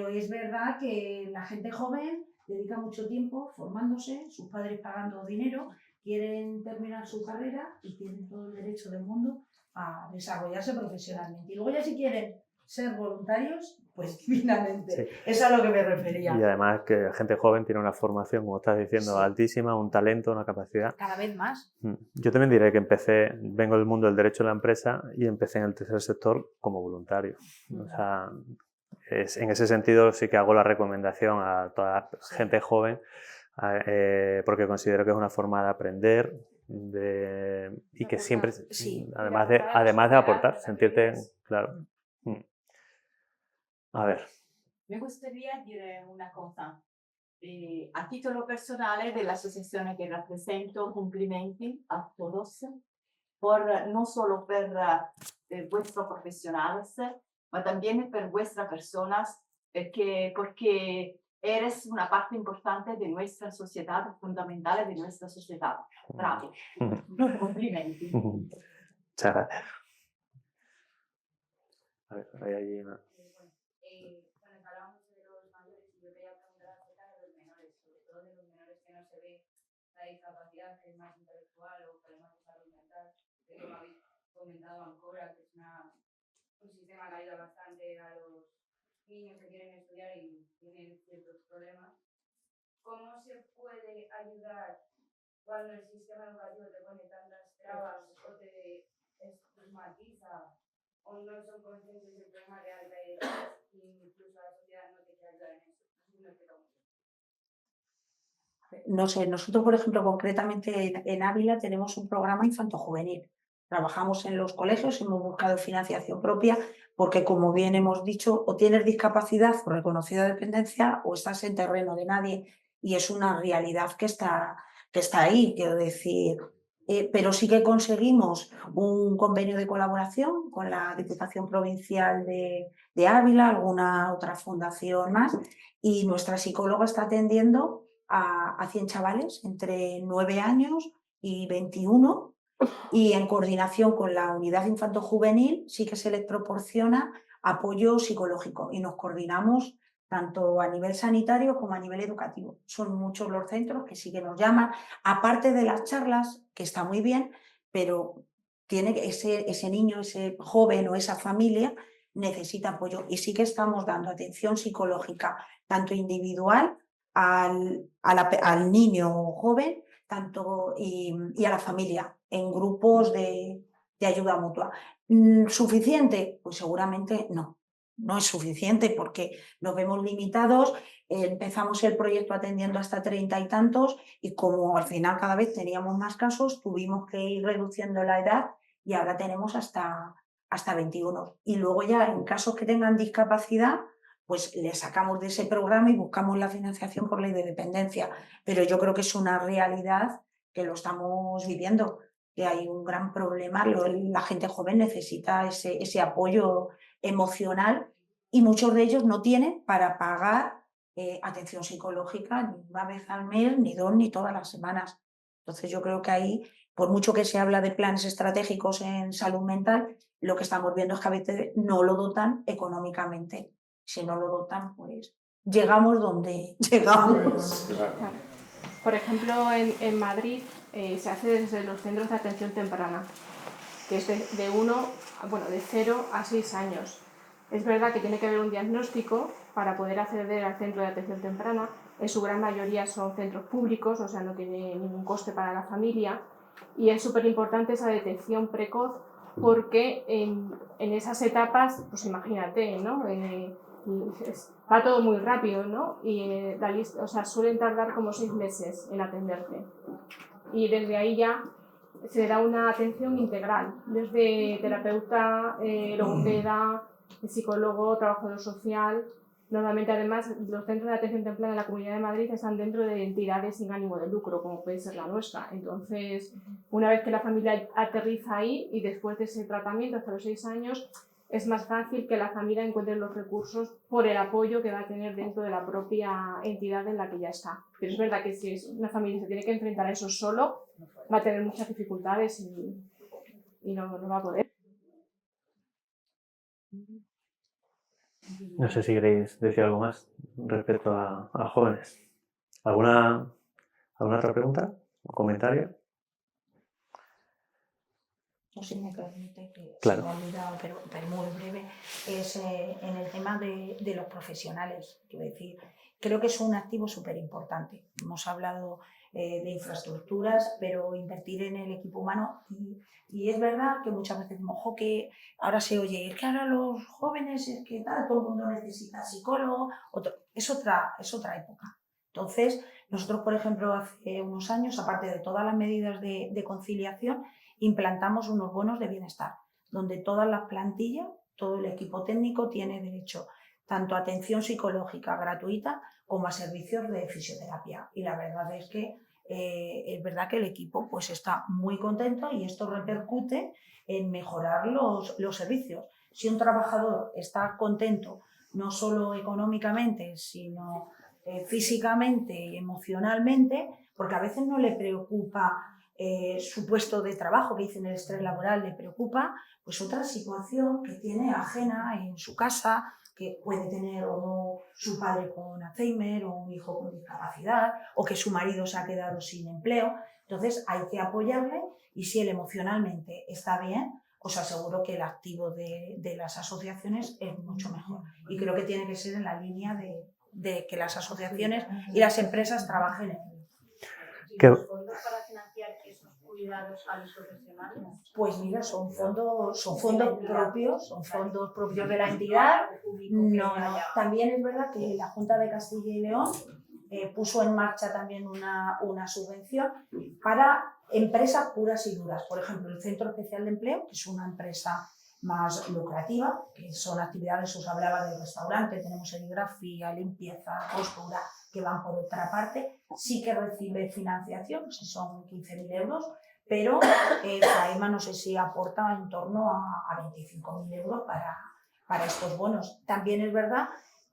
es verdad que la gente joven dedica mucho tiempo formándose, sus padres pagando dinero, quieren terminar su carrera y tienen todo el derecho del mundo a desarrollarse profesionalmente. Y luego ya si quieren ser voluntarios, pues divinamente. Sí. Es a lo que me refería. Y además que la gente joven tiene una formación, como estás diciendo, Sí. altísima, un talento, una capacidad. Cada vez más. Yo también diré que vengo del mundo del derecho de la empresa y empecé en el tercer sector como voluntario. O sea, en ese sentido sí que hago la recomendación a toda la gente joven porque considero que es una forma de aprender y que siempre, Sí. además de aportar, sentirte, claro. A ver. Me gustaría dire una cosa. A titolo personale dell'associazione che rappresento, complimenti a todos, no solo per vuestros profesionales, ma también per vuestras personas, porque eres una parte importante de nuestra sociedad, fundamental de nuestra sociedad. Bravo. Complimenti. Muchas gracias. A ver, hay allí una... Cuando hablamos de los mayores, yo quería preguntar acerca de los menores, sobre todo de los menores que no se ve la discapacidad, que es más intelectual o problemas de salud mental, que como habéis comentado Ancora, que es un sistema que ayuda bastante a los niños que quieren estudiar y tienen ciertos problemas. ¿Cómo se puede ayudar cuando el sistema educativo te pone tantas trabas o te estigmatiza o no son conscientes del problema real que hay detrás y incluso la sociedad no te quiere ayudar en eso? No sé, nosotros, por ejemplo, concretamente en Ávila tenemos un programa infanto-juvenil. Trabajamos en los colegios, hemos buscado financiación propia, porque como bien hemos dicho, o tienes discapacidad o reconocida dependencia o estás en terreno de nadie, y es una realidad que está ahí, quiero decir. Pero sí que conseguimos un convenio de colaboración con la Diputación Provincial de Ávila, alguna otra fundación más, y nuestra psicóloga está atendiendo a 100 chavales entre 9 años y 21, y en coordinación con la unidad infanto-juvenil sí que se les proporciona apoyo psicológico y nos coordinamos tanto a nivel sanitario como a nivel educativo. Son muchos los centros que sí que nos llaman, aparte de las charlas, que está muy bien, pero tiene ese niño, ese joven o esa familia necesita apoyo, y sí que estamos dando atención psicológica tanto individual al niño joven y a la familia en grupos de ayuda mutua. ¿Suficiente? Pues seguramente no es suficiente, porque nos vemos limitados. Empezamos el proyecto atendiendo hasta 30 y tantos, y como al final cada vez teníamos más casos, tuvimos que ir reduciendo la edad y ahora tenemos hasta 21. Y luego ya en casos que tengan discapacidad, pues le sacamos de ese programa y buscamos la financiación por ley de dependencia. Pero yo creo que es una realidad que lo estamos viviendo, que hay un gran problema. La gente joven necesita ese apoyo emocional, y muchos de ellos no tienen para pagar atención psicológica ni una vez al mes, ni 2, ni todas las semanas. Entonces yo creo que ahí, por mucho que se habla de planes estratégicos en salud mental, lo que estamos viendo es que a veces no lo dotan económicamente. Si no lo dotan, pues llegamos donde llegamos. Claro. Por ejemplo, en Madrid se hace desde los centros de atención temprana, que es de 0 a 6 años. Es verdad que tiene que haber un diagnóstico para poder acceder al centro de atención temprana. En su gran mayoría son centros públicos, o sea, no tiene ningún coste para la familia. Y es súper importante esa detección precoz, porque en esas etapas, pues imagínate, ¿no? Va todo muy rápido, ¿no? Y suelen tardar como 6 meses en atenderte. Y desde ahí ya se da una atención integral, desde terapeuta, logopeda, psicólogo, trabajador social. Normalmente, además, los centros de atención temprana de la Comunidad de Madrid están dentro de entidades sin ánimo de lucro, como puede ser la nuestra. Entonces, una vez que la familia aterriza ahí, y después de ese tratamiento hasta los 6 años, es más fácil que la familia encuentre los recursos por el apoyo que va a tener dentro de la propia entidad en la que ya está. Pero es verdad que si una familia se tiene que enfrentar a eso solo, va a tener muchas dificultades y no va a poder. No sé si queréis decir algo más respecto a jóvenes. ¿Alguna otra pregunta o comentario? No sé si me permite, que Claro. se me ha olvidado, pero muy breve, es en el tema de los profesionales. Quiero decir, creo que es un activo súper importante. Hemos hablado de infraestructuras, pero invertir en el equipo humano, y es verdad que muchas veces decimos, ojo, que ahora se oye, es que ahora los jóvenes, es que todo el mundo necesita psicólogo, es otra época. Entonces, Nosotros, por ejemplo, hace unos años, aparte de todas las medidas de conciliación, implantamos unos bonos de bienestar, donde todas las plantillas, todo el equipo técnico tiene derecho tanto a atención psicológica gratuita como a servicios de fisioterapia. Y la verdad es que es verdad que el equipo pues, está muy contento y esto repercute en mejorar los servicios. Si un trabajador está contento, no solo económicamente, sino físicamente y emocionalmente, porque a veces no le preocupa su puesto de trabajo, que dicen el estrés laboral, le preocupa pues otra situación que tiene ajena en su casa, que puede tener o no su padre con Alzheimer o un hijo con discapacidad o que su marido se ha quedado sin empleo. Entonces hay que apoyarle y si él emocionalmente está bien, os aseguro que el activo de las asociaciones es mucho mejor. Y creo que tiene que ser en la línea de que las asociaciones y las empresas trabajen en ello. ¿Y los fondos para financiar esos cuidados a los profesionales? Pues mira, son fondos propios de la entidad. No. También es verdad que la Junta de Castilla y León puso en marcha también una subvención para empresas puras y duras. Por ejemplo, el Centro Especial de Empleo, que es una empresa más lucrativa, que son actividades, os hablaba del restaurante, tenemos serigrafía, limpieza, costura, que van por otra parte, sí que recibe financiación, si son 15.000 euros, pero FAEMA no sé si aporta en torno a 25.000 euros para estos bonos. También es verdad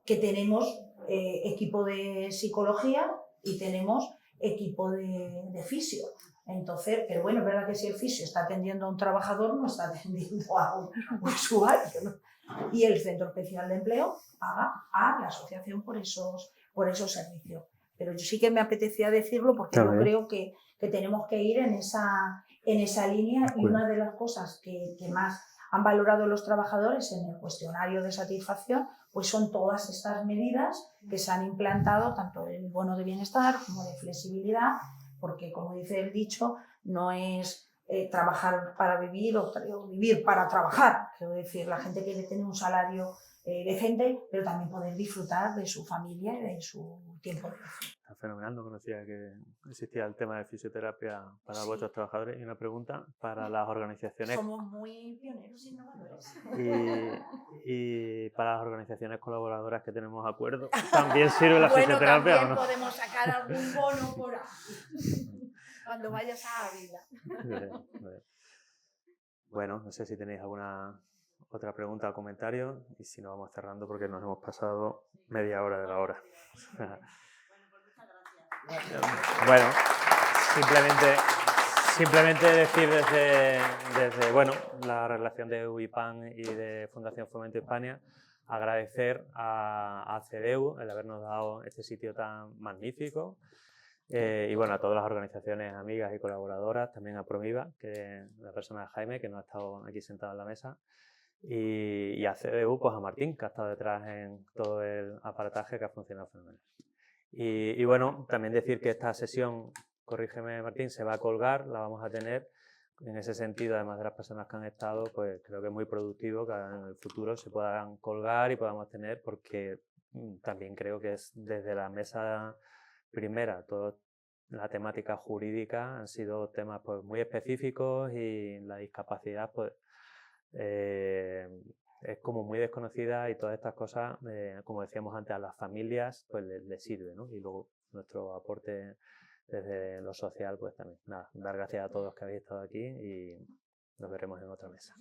que tenemos equipo de psicología y tenemos equipo de fisio. Entonces, pero bueno, es verdad que si el fisio está atendiendo a un trabajador, no está atendiendo a un usuario, ¿no? Y el Centro Especial de Empleo paga a la asociación por esos servicios. Pero yo sí que me apetecía decirlo porque yo creo que tenemos que ir en esa línea y una de las cosas que más han valorado los trabajadores en el cuestionario de satisfacción pues son todas estas medidas que se han implantado, tanto el bono de bienestar como de flexibilidad, porque como dice el dicho, no es trabajar para vivir o vivir para trabajar. Quiero decir, la gente quiere tener un salario decente, pero también poder disfrutar de su familia y de su tiempo de ocio. Está fenomenal, no conocía que existía el tema de fisioterapia para vuestros trabajadores. Y una pregunta para las organizaciones. Somos muy pioneros innovadores. Y para las organizaciones colaboradoras que tenemos acuerdo, ¿también sirve la fisioterapia también o no? Podemos sacar algún bono por ahí cuando vayas a Ávila. Bueno, no sé si tenéis alguna otra pregunta o comentario y si no vamos cerrando porque nos hemos pasado media hora de la hora. Bueno, simplemente decir desde bueno, la relación de UIPAN y de Fundación Fomento Hispania, agradecer a CDU el habernos dado este sitio tan magnífico y bueno, a todas las organizaciones amigas y colaboradoras, también a Promiva, que la persona de Jaime, que no ha estado aquí sentado en la mesa, y a CDU, pues a Martín, que ha estado detrás en todo el aparataje que ha funcionado fenomenal. Y bueno, también decir que esta sesión, corrígeme Martín, se va a colgar, la vamos a tener. En ese sentido, además de las personas que han estado, pues creo que es muy productivo que en el futuro se puedan colgar y podamos tener, porque también creo que es desde la mesa primera, toda la temática jurídica han sido temas pues, muy específicos y la discapacidad pues es como muy desconocida y todas estas cosas, como decíamos antes, a las familias pues les sirve, ¿no? Y luego nuestro aporte desde lo social, pues también. Nada, dar gracias a todos que habéis estado aquí y nos veremos en otra mesa.